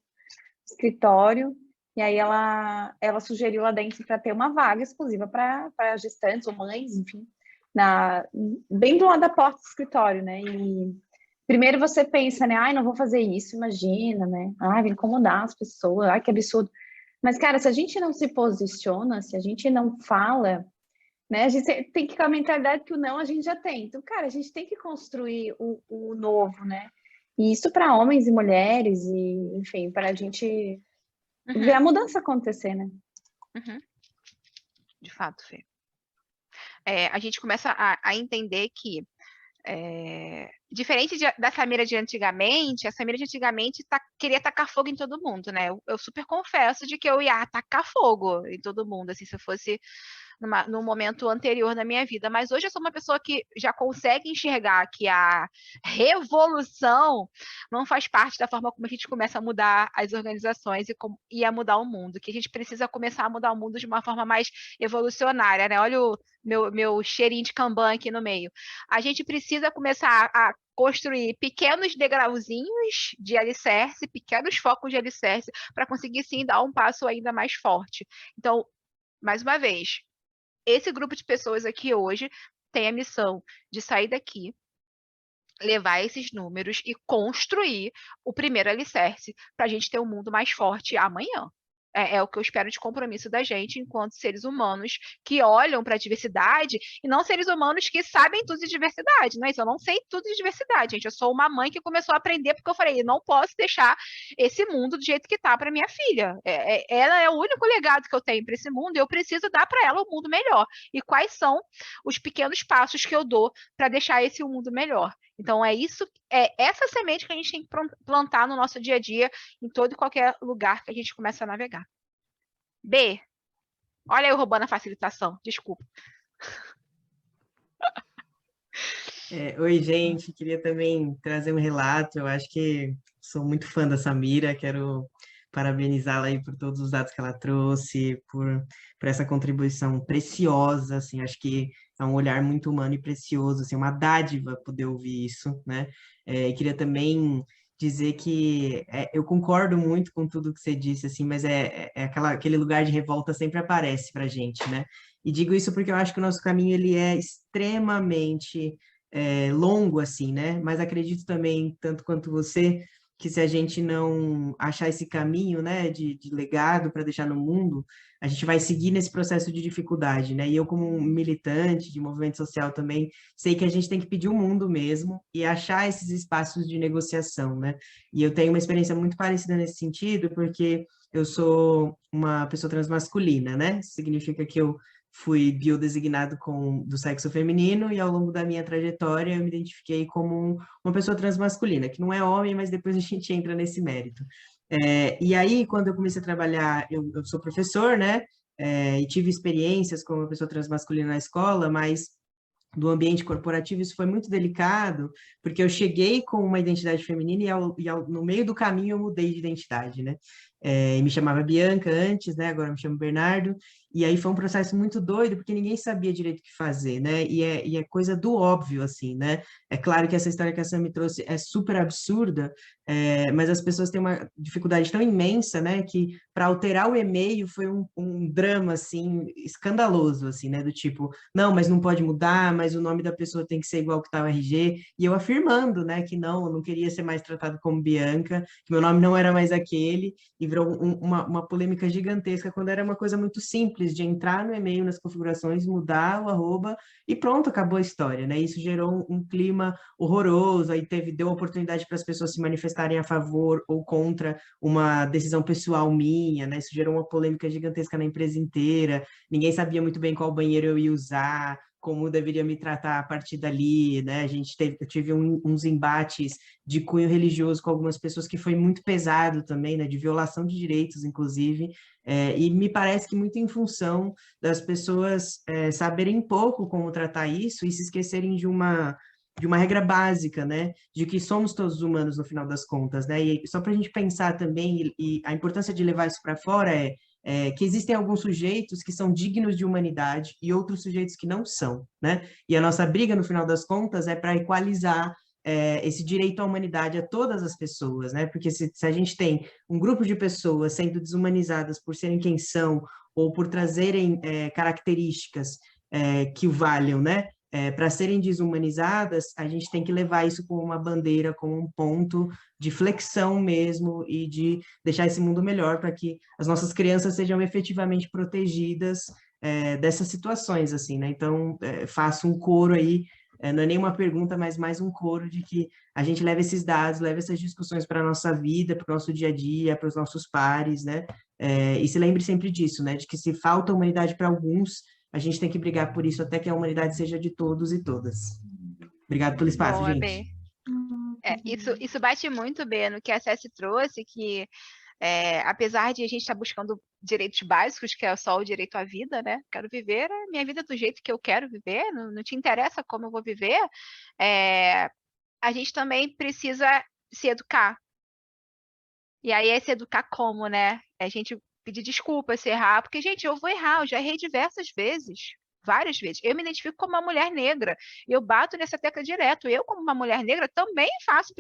escritório, e aí ela sugeriu lá dentro para ter uma vaga exclusiva para gestantes ou mães, enfim, bem do lado da porta do escritório, né? E primeiro você pensa, né? Ai, não vou fazer isso, imagina, né? Ai, vai incomodar as pessoas, ai, que absurdo. Mas, cara, se a gente não se posiciona, se a gente não fala, né? A gente tem que ir com a mentalidade que o não a gente já tem. Então, cara, a gente tem que construir o novo, né? E isso para homens e mulheres, e, enfim, para a gente ver a mudança acontecer, né? De fato, Fê. A gente começa a entender que, diferente da Samira de antigamente, a Samira de antigamente queria tacar fogo em todo mundo, né? Eu super confesso de que eu ia tacar fogo em todo mundo, assim, se eu fosse num momento anterior na minha vida. Mas hoje eu sou uma pessoa que já consegue enxergar que a revolução não faz parte da forma como a gente começa a mudar as organizações e a mudar o mundo, que a gente precisa começar a mudar o mundo de uma forma mais evolucionária, né? Olha o meu cheirinho de Kanban aqui no meio. A gente precisa começar a construir pequenos degrauzinhos de alicerce, pequenos focos de alicerce, para conseguir, sim, dar um passo ainda mais forte. Então, mais uma vez, esse grupo de pessoas aqui hoje tem a missão de sair daqui, levar esses números e construir o primeiro alicerce para a gente ter um mundo mais forte amanhã. É o que eu espero de compromisso da gente enquanto seres humanos que olham para a diversidade e não seres humanos que sabem tudo de diversidade, não é isso? Eu não sei tudo de diversidade, gente. Eu sou uma mãe que começou a aprender porque eu falei, eu não posso deixar esse mundo do jeito que tá para minha filha. Ela é o único legado que eu tenho para esse mundo e eu preciso dar para ela um mundo melhor. E quais são os pequenos passos que eu dou para deixar esse mundo melhor? Então é essa semente que a gente tem que plantar no nosso dia a dia, em todo e qualquer lugar que a gente começa a navegar. B. Olha eu roubando a facilitação, desculpa. Oi, gente, queria também trazer um relato. Eu acho que sou muito fã da Samira, quero parabenizá-la aí por todos os dados que ela trouxe, por essa contribuição preciosa, assim, acho que é um olhar muito humano e precioso, assim, uma dádiva poder ouvir isso, né? E queria também dizer que eu concordo muito com tudo que você disse, assim, mas aquele lugar de revolta sempre aparece pra gente, né? E digo isso porque eu acho que o nosso caminho, ele é extremamente longo, assim, né? Mas acredito também, tanto quanto você, que se a gente não achar esse caminho, né, de legado para deixar no mundo, a gente vai seguir nesse processo de dificuldade, né? E eu, como um militante de movimento social também, sei que a gente tem que pedir o mundo mesmo e achar esses espaços de negociação, né? E eu tenho uma experiência muito parecida nesse sentido, porque eu sou uma pessoa transmasculina, né? Isso significa que eu fui biodesignado do sexo feminino e ao longo da minha trajetória eu me identifiquei como uma pessoa transmasculina, que não é homem, mas depois a gente entra nesse mérito. E aí, quando eu comecei a trabalhar, eu sou professor, né? E tive experiências como uma pessoa transmasculina na escola, mas do ambiente corporativo isso foi muito delicado, porque eu cheguei com uma identidade feminina no meio do caminho eu mudei de identidade, né? Me chamava Bianca antes, né? Agora me chamo Bernardo. E aí foi um processo muito doido, porque ninguém sabia direito o que fazer, né? E é coisa do óbvio, assim, né? É claro que essa história que a Sam me trouxe é super absurda, mas as pessoas têm uma dificuldade tão imensa, né? Que para alterar o e-mail foi um drama, assim, escandaloso, assim, né? Do tipo, não, mas não pode mudar, mas o nome da pessoa tem que ser igual que está o RG. E eu afirmando, né? Que não, eu não queria ser mais tratado como Bianca, que meu nome não era mais aquele, e virou uma polêmica gigantesca, quando era uma coisa muito simples, de entrar no e-mail, nas configurações, mudar o arroba, e pronto, acabou a história, né? Isso gerou um clima horroroso, aí deu oportunidade para as pessoas se manifestarem a favor ou contra uma decisão pessoal minha, né? Isso gerou uma polêmica gigantesca na empresa inteira, ninguém sabia muito bem qual banheiro eu ia usar, como deveria me tratar a partir dali, né? Eu tive uns embates de cunho religioso com algumas pessoas que foi muito pesado também, né? De violação de direitos, inclusive, e me parece que muito em função das pessoas saberem pouco como tratar isso e se esquecerem de uma regra básica, né, de que somos todos humanos no final das contas, né, e só para a gente pensar também, e a importância de levar isso para fora que existem alguns sujeitos que são dignos de humanidade e outros sujeitos que não são, né, e a nossa briga, no final das contas, é para equalizar esse direito à humanidade a todas as pessoas, né, porque se a gente tem um grupo de pessoas sendo desumanizadas por serem quem são ou por trazerem características que o valham, né, para serem desumanizadas, a gente tem que levar isso como uma bandeira, como um ponto de flexão mesmo e de deixar esse mundo melhor para que as nossas crianças sejam efetivamente protegidas dessas situações, assim, né? Então, faço um coro aí, não é nenhuma pergunta, mas mais um coro de que a gente leve esses dados, leve essas discussões para a nossa vida, para o nosso dia a dia, para os nossos pares, né? E se lembre sempre disso, né? De que se falta humanidade para alguns, a gente tem que brigar por isso até que a humanidade seja de todos e todas. Obrigado pelo espaço, Boa, gente. B. Isso bate muito, B, no que a Ceci trouxe, que apesar de a gente estar buscando direitos básicos, que é só o direito à vida, né? Quero viver a minha vida do jeito que eu quero viver, não te interessa como eu vou viver, a gente também precisa se educar. E aí é se educar como, né? A gente pedir desculpa se errar, porque, gente, eu vou errar, eu já errei diversas vezes. Várias vezes. Eu me identifico como uma mulher negra. Eu bato nessa tecla direto. Eu, como uma mulher negra, também faço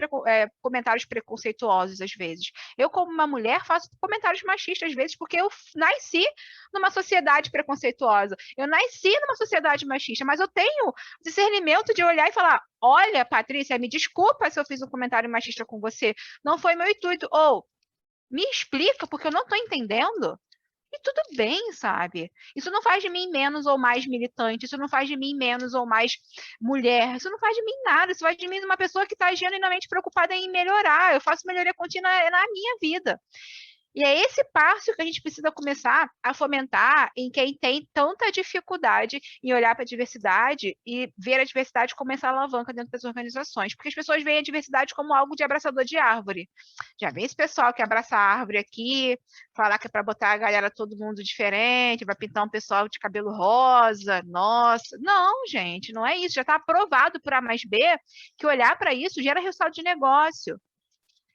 comentários preconceituosos às vezes. Eu, como uma mulher, faço comentários machistas às vezes, porque eu nasci numa sociedade preconceituosa. Eu nasci numa sociedade machista, mas eu tenho discernimento de olhar e falar: olha, Patrícia, me desculpa se eu fiz um comentário machista com você. Não foi meu intuito. Ou Me explica, porque eu não estou entendendo. E tudo bem, sabe? Isso não faz de mim menos ou mais militante, isso não faz de mim menos ou mais mulher, isso não faz de mim nada, isso faz de mim uma pessoa que está genuinamente preocupada em melhorar. Eu faço melhoria contínua na minha vida. E é esse passo que a gente precisa começar a fomentar em quem tem tanta dificuldade em olhar para a diversidade e ver a diversidade como essa alavanca dentro das organizações. Porque as pessoas veem a diversidade como algo de abraçador de árvore. Já vem esse pessoal que abraça a árvore aqui, falar que é para botar a galera todo mundo diferente, vai pintar um pessoal de cabelo rosa, nossa. Não, gente, não é isso. Já está aprovado por A mais B que olhar para isso gera resultado de negócio.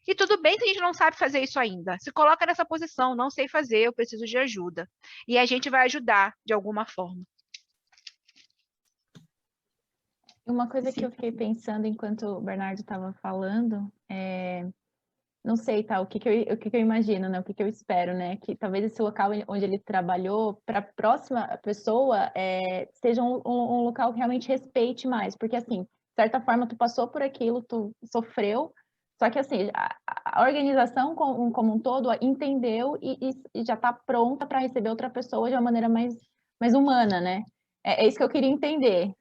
E tudo bem que a gente não sabe fazer isso ainda. Se coloca nessa posição, não sei fazer, eu preciso de ajuda. E a gente vai ajudar de alguma forma. Uma coisa que eu fiquei pensando enquanto o Bernardo estava falando, não sei, tá, o que eu imagino, né, o que eu espero, né, que talvez esse local onde ele trabalhou, para a próxima pessoa, seja um local que realmente respeite mais, porque, assim, de certa forma, tu passou por aquilo, tu sofreu, só que, assim, a organização como um todo entendeu e já está pronta para receber outra pessoa de uma maneira mais humana, né? É isso que eu queria entender.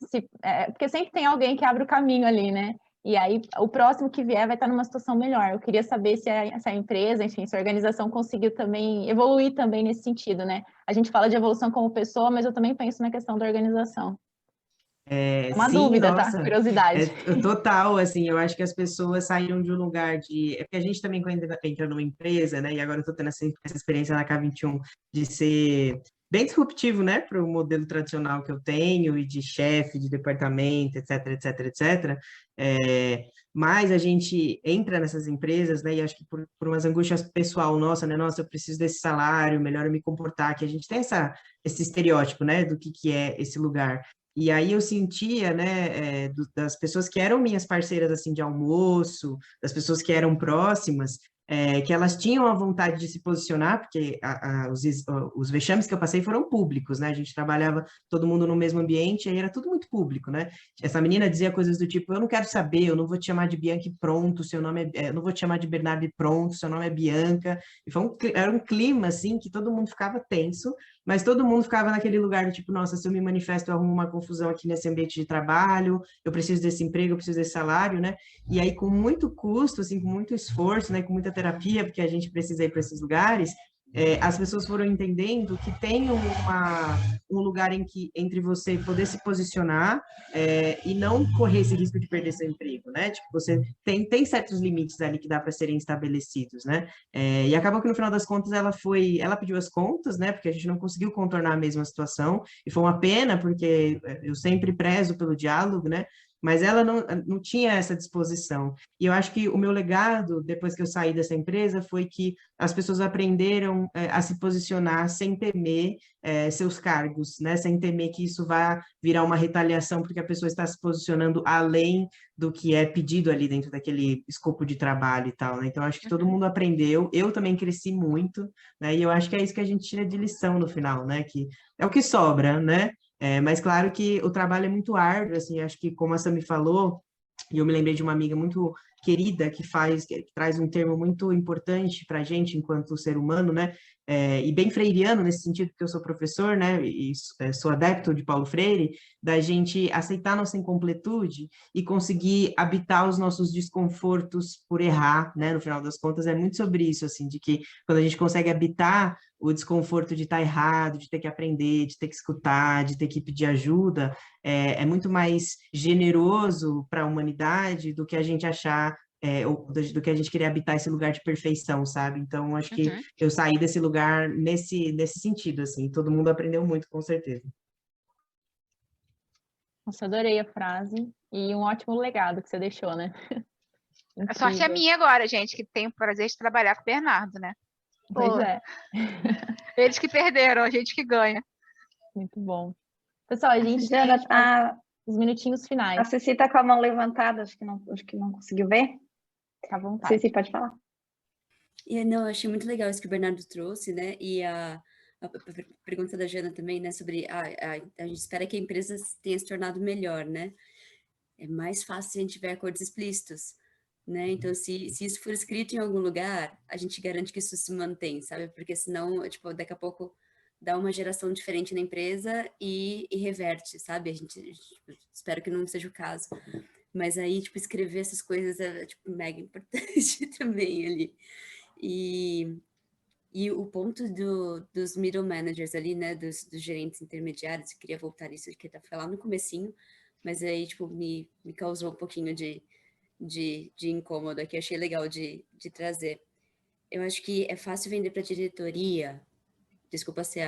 Porque sempre tem alguém que abre o caminho ali, né? E aí, o próximo que vier vai estar numa situação melhor. Eu queria saber se essa empresa, enfim, se a organização conseguiu também evoluir também nesse sentido, né? A gente fala de evolução como pessoa, mas eu também penso na questão da organização. É uma Sim, dúvida, tá? nossa, Curiosidade. total, assim, eu acho que as pessoas saíram de um lugar de... É porque a gente também, quando entra numa empresa, né, e agora eu tô tendo essa experiência na K21 de ser bem disruptivo, né, para o modelo tradicional que eu tenho, e de chefe, de departamento, etc, etc, etc, mas a gente entra nessas empresas, né, e acho que por umas angústias pessoal nossa, né, nossa, eu preciso desse salário, melhor eu me comportar, que a gente tem esse estereótipo, né, do que é esse lugar. E aí eu sentia, né, das pessoas que eram minhas parceiras, assim, de almoço, das pessoas que eram próximas, que elas tinham a vontade de se posicionar, porque os vexames que eu passei foram públicos, né, a gente trabalhava todo mundo no mesmo ambiente, e aí era tudo muito público, né. Essa menina dizia coisas do tipo, eu não quero saber, eu não vou te chamar de Bianca e pronto, seu nome eu não vou te chamar de Bernardo e pronto, seu nome é Bianca, e era um clima, assim, que todo mundo ficava tenso, mas todo mundo ficava naquele lugar do tipo, nossa, se eu me manifesto, eu arrumo uma confusão aqui nesse ambiente de trabalho, eu preciso desse emprego, eu preciso desse salário, né? E aí, com muito custo, assim, com muito esforço, né, com muita terapia, porque a gente precisa ir para esses lugares, as pessoas foram entendendo que tem um lugar entre você poder se posicionar e não correr esse risco de perder seu emprego, né? Tipo, você tem certos limites ali que dá para serem estabelecidos, né? E acabou que no final das contas ela pediu as contas, né? Porque a gente não conseguiu contornar a mesma situação, e foi uma pena, porque eu sempre prezo pelo diálogo, né? Mas ela não tinha essa disposição. E eu acho que o meu legado, depois que eu saí dessa empresa, foi que as pessoas aprenderam a se posicionar sem temer seus cargos, né? Sem temer que isso vá virar uma retaliação, porque a pessoa está se posicionando além do que é pedido ali dentro daquele escopo de trabalho e tal, né? Então, acho que todo mundo aprendeu, eu também cresci muito, né? E eu acho que é isso que a gente tira de lição no final, né? Que é o que sobra, né? Mas claro que o trabalho é muito árduo, assim, acho que como a Sami falou, e eu me lembrei de uma amiga muito querida que traz um termo muito importante para a gente enquanto ser humano, né? E bem freiriano nesse sentido, porque eu sou professor, né? E sou adepto de Paulo Freire, da gente aceitar nossa incompletude e conseguir habitar os nossos desconfortos por errar, né? No final das contas, é muito sobre isso, assim, de que quando a gente consegue habitar o desconforto de estar errado, de ter que aprender, de ter que escutar, de ter que pedir ajuda, é muito mais generoso para a humanidade do que a gente achar, do que a gente querer habitar esse lugar de perfeição, sabe? Então, acho que eu saí desse lugar nesse sentido, assim, todo mundo aprendeu muito, com certeza. Nossa, adorei a frase e um ótimo legado que você deixou, né? A sorte é minha agora, gente, que tenho o prazer de trabalhar com o Bernardo, né? Pois é. Eles que perderam, a gente que ganha. Muito bom. Pessoal, a gente Jana, tem os minutinhos finais. A Ceci está com a mão levantada, acho que não conseguiu ver. Fica à vontade. Ceci, pode falar. Não, achei muito legal isso que o Bernardo trouxe, né? E a pergunta da Jana também, né? Sobre a gente espera que a empresa tenha se tornado melhor, né? É mais fácil se a gente tiver acordos explícitos. né? Então, se isso for escrito em algum lugar, a gente garante que isso se mantém, sabe? Porque senão, tipo, daqui a pouco dá uma geração diferente na empresa e reverte, sabe? A gente tipo, espero que não seja o caso. Mas aí, tipo, escrever essas coisas é, tipo, mega importante também ali. E o ponto dos middle managers ali, né, dos gerentes intermediários, eu queria voltar isso que eu falar no comecinho, mas aí, tipo, me causou um pouquinho de incômodo aqui, achei legal de trazer. Eu acho que é fácil vender para diretoria, desculpa ser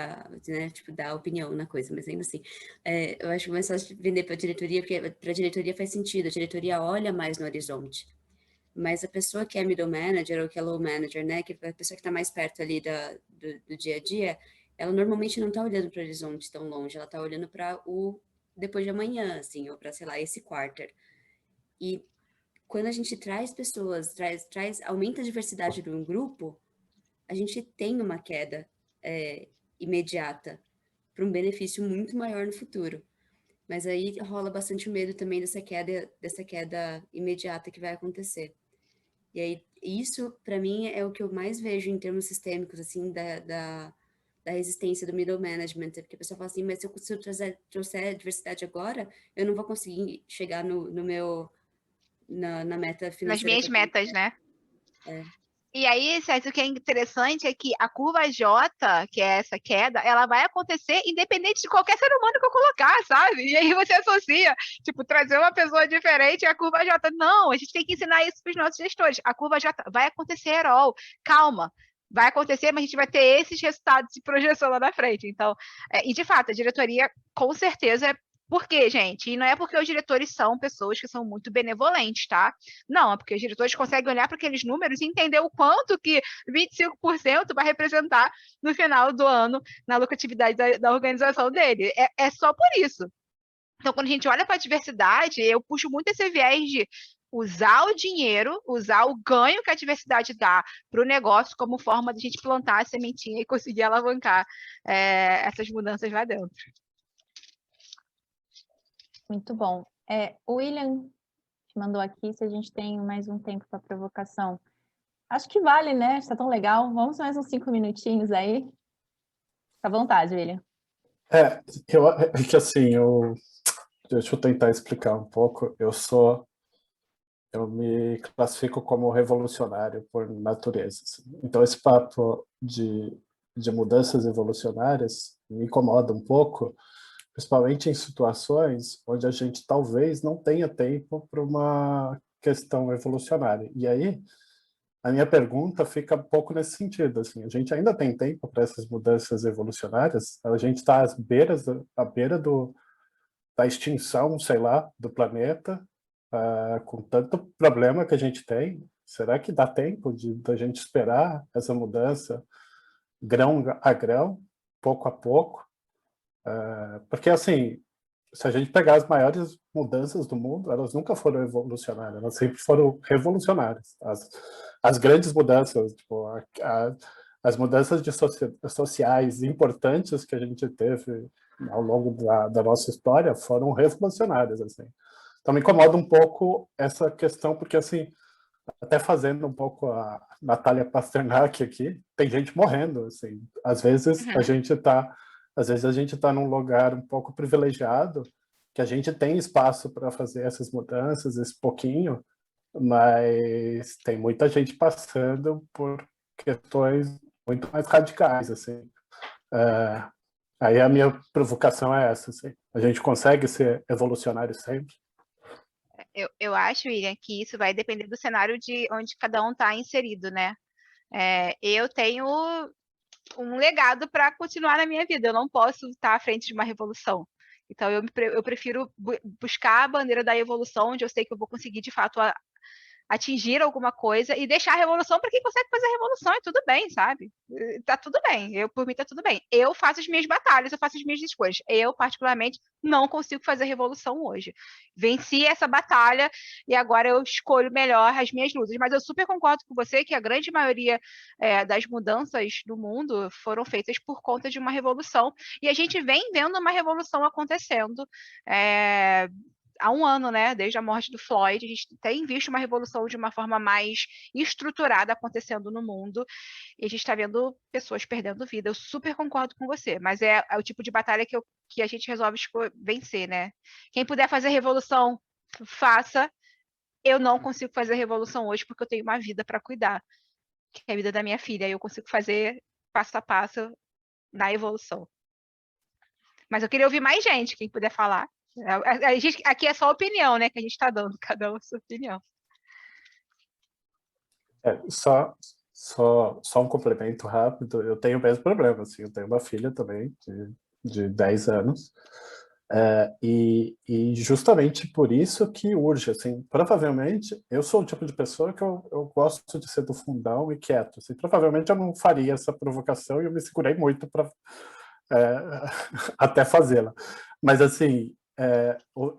né, tipo, dar opinião na coisa, mas ainda assim, eu acho mais fácil vender para diretoria, porque para a diretoria faz sentido, a diretoria olha mais no horizonte. Mas a pessoa que é middle manager ou que é low manager, né, que é a pessoa que está mais perto ali do dia a dia, ela normalmente não está olhando para o horizonte tão longe, ela está olhando para o depois de amanhã, assim, ou para, sei lá, esse quarter. E quando a gente traz pessoas, aumenta a diversidade de um grupo, a gente tem uma queda imediata para um benefício muito maior no futuro. Mas aí rola bastante medo também dessa queda imediata que vai acontecer. E aí, isso, para mim, é o que eu mais vejo em termos sistêmicos, assim, da resistência do middle management, porque a pessoa fala assim, mas se eu trouxer diversidade agora, eu não vou conseguir chegar na meta Nas financeira minhas que eu tenho. metas, né? É. E aí, Sérgio, o que é interessante é que a curva J, que é essa queda, ela vai acontecer independente de qualquer ser humano que eu colocar, sabe? E aí você associa, tipo, trazer uma pessoa diferente e a curva J. Não, a gente tem que ensinar isso para os nossos gestores. A curva J vai acontecer, ó, calma. Vai acontecer, mas a gente vai ter esses resultados de projeção lá na frente. Então, e de fato, a diretoria, com certeza, por quê, gente? E não é porque os diretores são pessoas que são muito benevolentes, tá? Não, é porque os diretores conseguem olhar para aqueles números e entender o quanto que 25% vai representar no final do ano na lucratividade da organização dele. É só por isso. Então, quando a gente olha para a diversidade, eu puxo muito esse viés de usar o dinheiro, usar o ganho que a diversidade dá para o negócio como forma de a gente plantar a sementinha e conseguir alavancar essas mudanças lá dentro. Muito bom. O William te mandou aqui se a gente tem mais um tempo para provocação. Acho que vale, né? Está tão legal. Vamos mais uns 5 minutinhos aí. Fica à vontade, William. Que assim, deixa eu tentar explicar um pouco. Eu me classifico como revolucionário por natureza. Assim. Então, esse papo de mudanças evolucionárias me incomoda um pouco, principalmente em situações onde a gente talvez não tenha tempo para uma questão evolucionária. E aí, a minha pergunta fica um pouco nesse sentido. Assim, a gente ainda tem tempo para essas mudanças evolucionárias? A gente está à beira da extinção, sei lá, do planeta, com tanto problema que a gente tem. Será que dá tempo da gente esperar essa mudança grão a grão, pouco a pouco? Porque, assim, se a gente pegar as maiores mudanças do mundo, elas nunca foram evolucionárias, elas sempre foram revolucionárias. As grandes mudanças, tipo, as mudanças sociais importantes que a gente teve ao longo da nossa história foram revolucionárias, assim. Então me incomoda um pouco essa questão, porque, assim, até fazendo um pouco a Natália Pasternak aqui, tem gente morrendo, assim. Às vezes a gente está num lugar um pouco privilegiado, que a gente tem espaço para fazer essas mudanças, esse pouquinho, mas tem muita gente passando por questões muito mais radicais, assim. Aí a minha provocação é essa, assim. A gente consegue ser evolucionário sempre? Eu acho, William, que isso vai depender do cenário de onde cada um está inserido, né? Eu tenho um legado para continuar na minha vida. Eu não posso estar à frente de uma revolução. Então, eu prefiro buscar a bandeira da evolução, onde eu sei que eu vou conseguir, de fato, atingir alguma coisa e deixar a revolução para quem consegue fazer a revolução, e tudo bem, sabe? Tá tudo bem, por mim tá tudo bem. Eu faço as minhas batalhas, eu faço as minhas escolhas. Eu, particularmente, não consigo fazer revolução hoje. Venci essa batalha e agora eu escolho melhor as minhas lutas. Mas eu super concordo com você que a grande maioria das mudanças do mundo foram feitas por conta de uma revolução. E a gente vem vendo uma revolução acontecendo há um ano, né, desde a morte do Floyd, a gente tem visto uma revolução de uma forma mais estruturada acontecendo no mundo, e a gente está vendo pessoas perdendo vida. Eu super concordo com você, mas é o tipo de batalha que a gente resolve vencer, né? Quem puder fazer revolução, faça. Eu não consigo fazer revolução hoje porque eu tenho uma vida para cuidar, que é a vida da minha filha, e eu consigo fazer passo a passo na evolução. Mas eu queria ouvir mais gente, quem puder falar. Aqui é só opinião, né, que a gente está dando, cada um a sua opinião. Só um complemento rápido. Eu tenho o mesmo problema, assim, eu tenho uma filha também, de 10 anos, e justamente por isso que urge, assim, provavelmente, eu sou o tipo de pessoa que eu gosto de ser do fundão e quieto, assim, provavelmente eu não faria essa provocação e eu me segurei muito para até fazê-la. Mas, assim,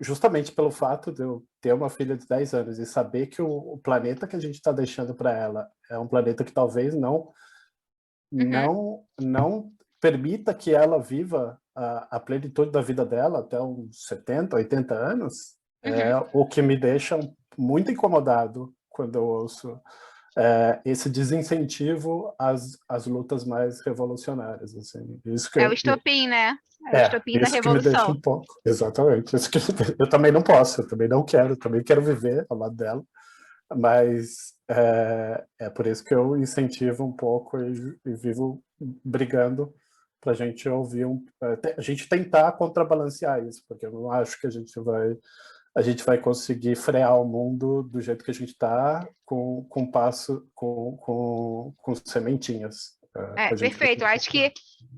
justamente pelo fato de eu ter uma filha de 10 anos e saber que o planeta que a gente está deixando para ela é um planeta que talvez não permita que ela viva a plenitude da vida dela até uns 70, 80 anos, é o que me deixa muito incomodado quando eu ouço esse desincentivo às lutas mais revolucionárias. Assim. Isso que É o estopim, né? É o estopim da isso que me deixa revolução. um pouco. Exatamente. Isso que eu também não posso, eu também não quero, também quero viver ao lado dela, mas é por isso que eu incentivo um pouco e vivo brigando para a gente ouvir, a gente tentar contrabalancear isso, porque eu não acho que a gente vai conseguir frear o mundo do jeito que a gente está, com sementinhas. Perfeito. Eu acho que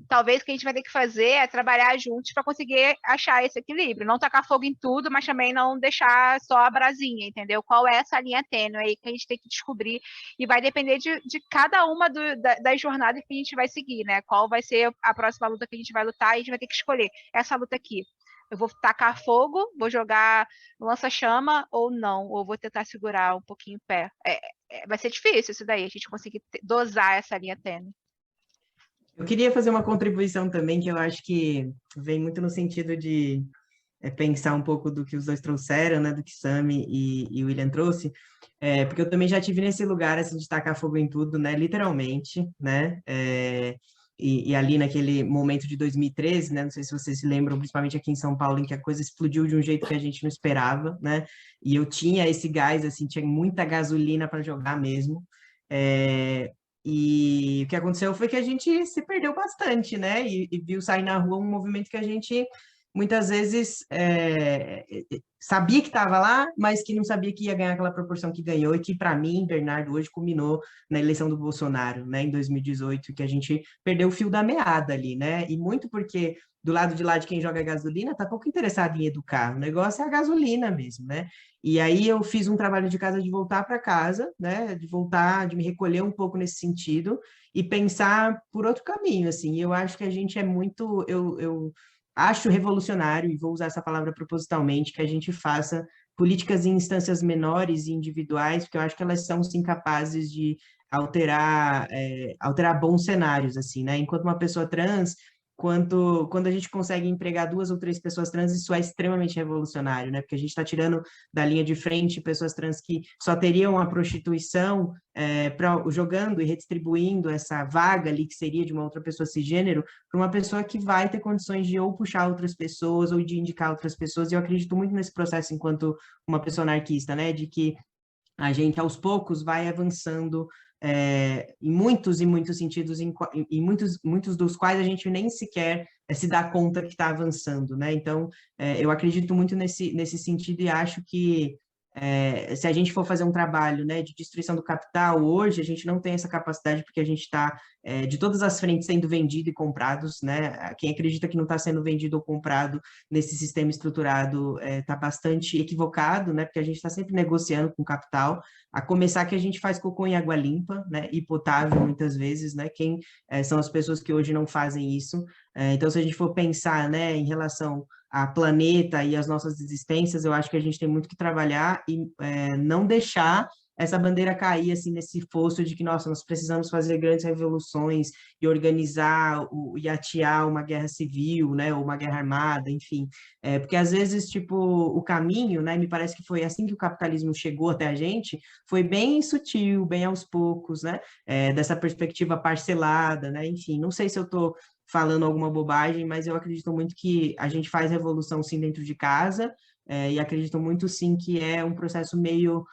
talvez o que a gente vai ter que fazer é trabalhar juntos para conseguir achar esse equilíbrio. Não tacar fogo em tudo, mas também não deixar só a brasinha, entendeu? Qual é essa linha tênue aí que a gente tem que descobrir, e vai depender de cada uma das jornadas que a gente vai seguir, né? Qual vai ser a próxima luta que a gente vai lutar, e a gente vai ter que escolher essa luta aqui. Eu vou tacar fogo, vou jogar lança-chama ou não, ou vou tentar segurar um pouquinho o pé. Vai ser difícil isso daí, a gente conseguir dosar essa linha tênue. Eu queria fazer uma contribuição também, que eu acho que vem muito no sentido de pensar um pouco do que os dois trouxeram, né, do que Sami e William trouxe, porque eu também já tive nesse lugar, assim, de tacar fogo em tudo, né, literalmente, né, e ali naquele momento de 2013, né, não sei se vocês se lembram, principalmente aqui em São Paulo, em que a coisa explodiu de um jeito que a gente não esperava, né, e eu tinha esse gás, assim, tinha muita gasolina para jogar mesmo, e o que aconteceu foi que a gente se perdeu bastante, né? E viu sair na rua um movimento que a gente muitas vezes sabia que estava lá, mas que não sabia que ia ganhar aquela proporção que ganhou, e que, para mim, Bernardo, hoje culminou na eleição do Bolsonaro, né, em 2018, que a gente perdeu o fio da meada ali, né? E muito porque do lado de lá de quem joga gasolina está pouco interessado em educar, o negócio é a gasolina mesmo, né? E aí eu fiz um trabalho de casa de voltar para casa, né? De me recolher um pouco nesse sentido e pensar por outro caminho, assim. E eu acho que a gente é muito, eu acho revolucionário, e vou usar essa palavra propositalmente, que a gente faça políticas em instâncias menores e individuais, porque eu acho que elas são, sim, capazes de alterar bons cenários, assim, né? Enquanto uma pessoa trans, quando a gente consegue empregar 2 ou 3 pessoas trans, isso é extremamente revolucionário, né? Porque a gente está tirando da linha de frente pessoas trans que só teriam a prostituição jogando e redistribuindo essa vaga ali, que seria de uma outra pessoa cisgênero, para uma pessoa que vai ter condições de ou puxar outras pessoas ou de indicar outras pessoas. E eu acredito muito nesse processo enquanto uma pessoa anarquista, né? De que a gente, aos poucos, vai avançando em muitos e muitos sentidos, em muitos dos quais a gente nem sequer se dá conta que está avançando, né? Então, eu acredito muito nesse sentido, e acho que se a gente for fazer um trabalho, né, de destruição do capital, hoje a gente não tem essa capacidade, porque a gente está de todas as frentes sendo vendido e comprados, né? Quem acredita que não está sendo vendido ou comprado nesse sistema estruturado está bastante equivocado, né? Porque a gente está sempre negociando com o capital, a começar que a gente faz cocô em água limpa, né? E potável muitas vezes, né? Quem são as pessoas que hoje não fazem isso? Então, se a gente for pensar, né, em relação a planeta e as nossas existências, eu acho que a gente tem muito que trabalhar e não deixar essa bandeira cair, assim, nesse fosso de que, nossa, nós precisamos fazer grandes revoluções e organizar e atear uma guerra civil, né, ou uma guerra armada, enfim. Porque, às vezes, tipo, o caminho, né, me parece que foi assim que o capitalismo chegou até a gente, foi bem sutil, bem aos poucos, né, dessa perspectiva parcelada, né, enfim, não sei se eu estou falando alguma bobagem, mas eu acredito muito que a gente faz revolução, sim, dentro de casa, e acredito muito, sim, que é um processo meio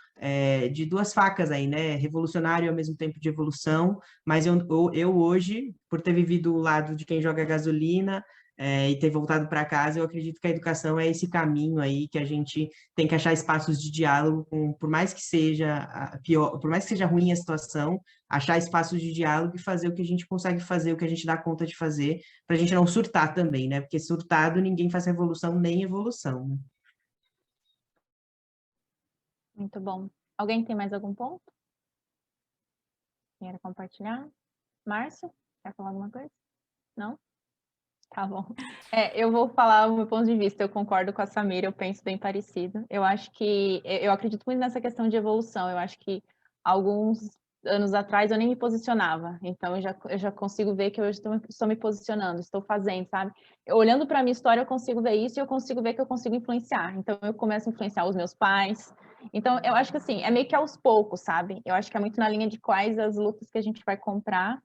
de duas facas aí, né, revolucionário e ao mesmo tempo de evolução, mas eu hoje, por ter vivido o lado de quem joga gasolina, e ter voltado para casa, eu acredito que a educação é esse caminho aí que a gente tem que achar espaços de diálogo, por mais que seja pior, por mais que seja ruim a situação, achar espaços de diálogo e fazer o que a gente consegue fazer, o que a gente dá conta de fazer, para a gente não surtar também, né? Porque surtado ninguém faz revolução nem evolução, né? Muito bom. Alguém tem mais algum ponto? Quer compartilhar? Márcio, quer falar alguma coisa? Não? Tá bom. Eu vou falar o meu ponto de vista. Eu concordo com a Samira, eu penso bem parecido. Eu acho que eu acredito muito nessa questão de evolução. Eu acho que alguns anos atrás eu nem me posicionava. Então eu já consigo ver que hoje estou me posicionando, estou fazendo, sabe? Olhando para a minha história, eu consigo ver isso e eu consigo ver que eu consigo influenciar. Então eu começo a influenciar os meus pais. Então eu acho que assim, é meio que aos poucos, sabe? Eu acho que é muito na linha de quais as lutas que a gente vai comprar.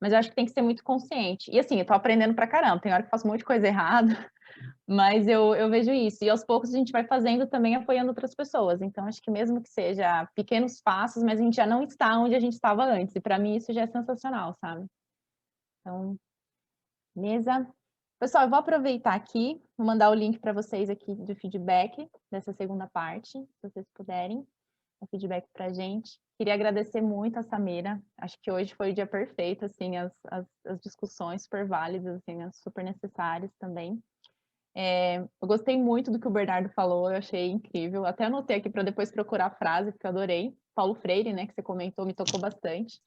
Mas eu acho que tem que ser muito consciente. E assim, eu tô aprendendo pra caramba, tem hora que eu faço um monte de coisa errada, mas eu vejo isso. E aos poucos a gente vai fazendo também apoiando outras pessoas. Então, acho que mesmo que seja pequenos passos, mas a gente já não está onde a gente estava antes. E para mim isso já é sensacional, sabe? Então, beleza? Pessoal, eu vou aproveitar aqui, vou mandar o link para vocês aqui do feedback dessa segunda parte, se vocês puderem, o feedback para a gente. Queria agradecer muito a Samira, acho que hoje foi o dia perfeito, assim, as discussões super válidas, assim, super necessárias também. Eu gostei muito do que o Bernardo falou, eu achei incrível, até anotei aqui para depois procurar a frase, porque eu adorei. Paulo Freire, né, que você comentou, me tocou bastante.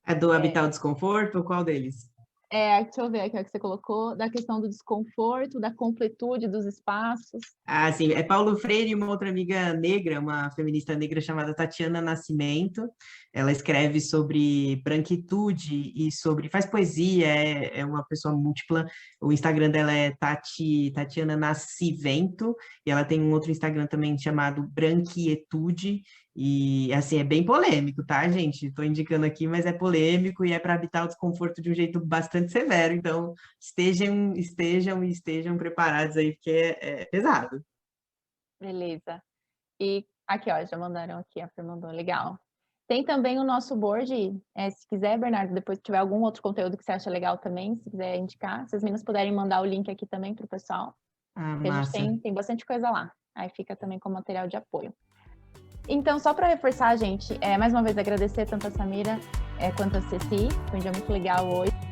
É do Habitar o Desconforto, ou qual deles? Deixa eu ver aqui o que você colocou, da questão do desconforto, da completude dos espaços. Ah, sim, é Paulo Freire e uma outra amiga negra, uma feminista negra chamada Tatiana Nascimento. Ela escreve sobre branquitude e faz poesia, é uma pessoa múltipla. O Instagram dela é Tatiana Nascimento, e ela tem um outro Instagram também chamado Branquietude. E, assim, é bem polêmico, tá, gente? Estou indicando aqui, mas é polêmico e é para habitar o desconforto de um jeito bastante severo. Então, estejam preparados aí, porque é pesado. Beleza. E aqui, ó, já mandaram aqui, a Fer mandou, legal. Tem também o nosso board, se quiser, Bernardo, depois tiver algum outro conteúdo que você acha legal também, se quiser indicar, se as meninas puderem mandar o link aqui também para o pessoal, porque Massa. a gente tem bastante coisa lá. Aí fica também com material de apoio. Então, só para reforçar, gente, mais uma vez agradecer tanto a Samira quanto a Ceci, foi um dia muito legal hoje.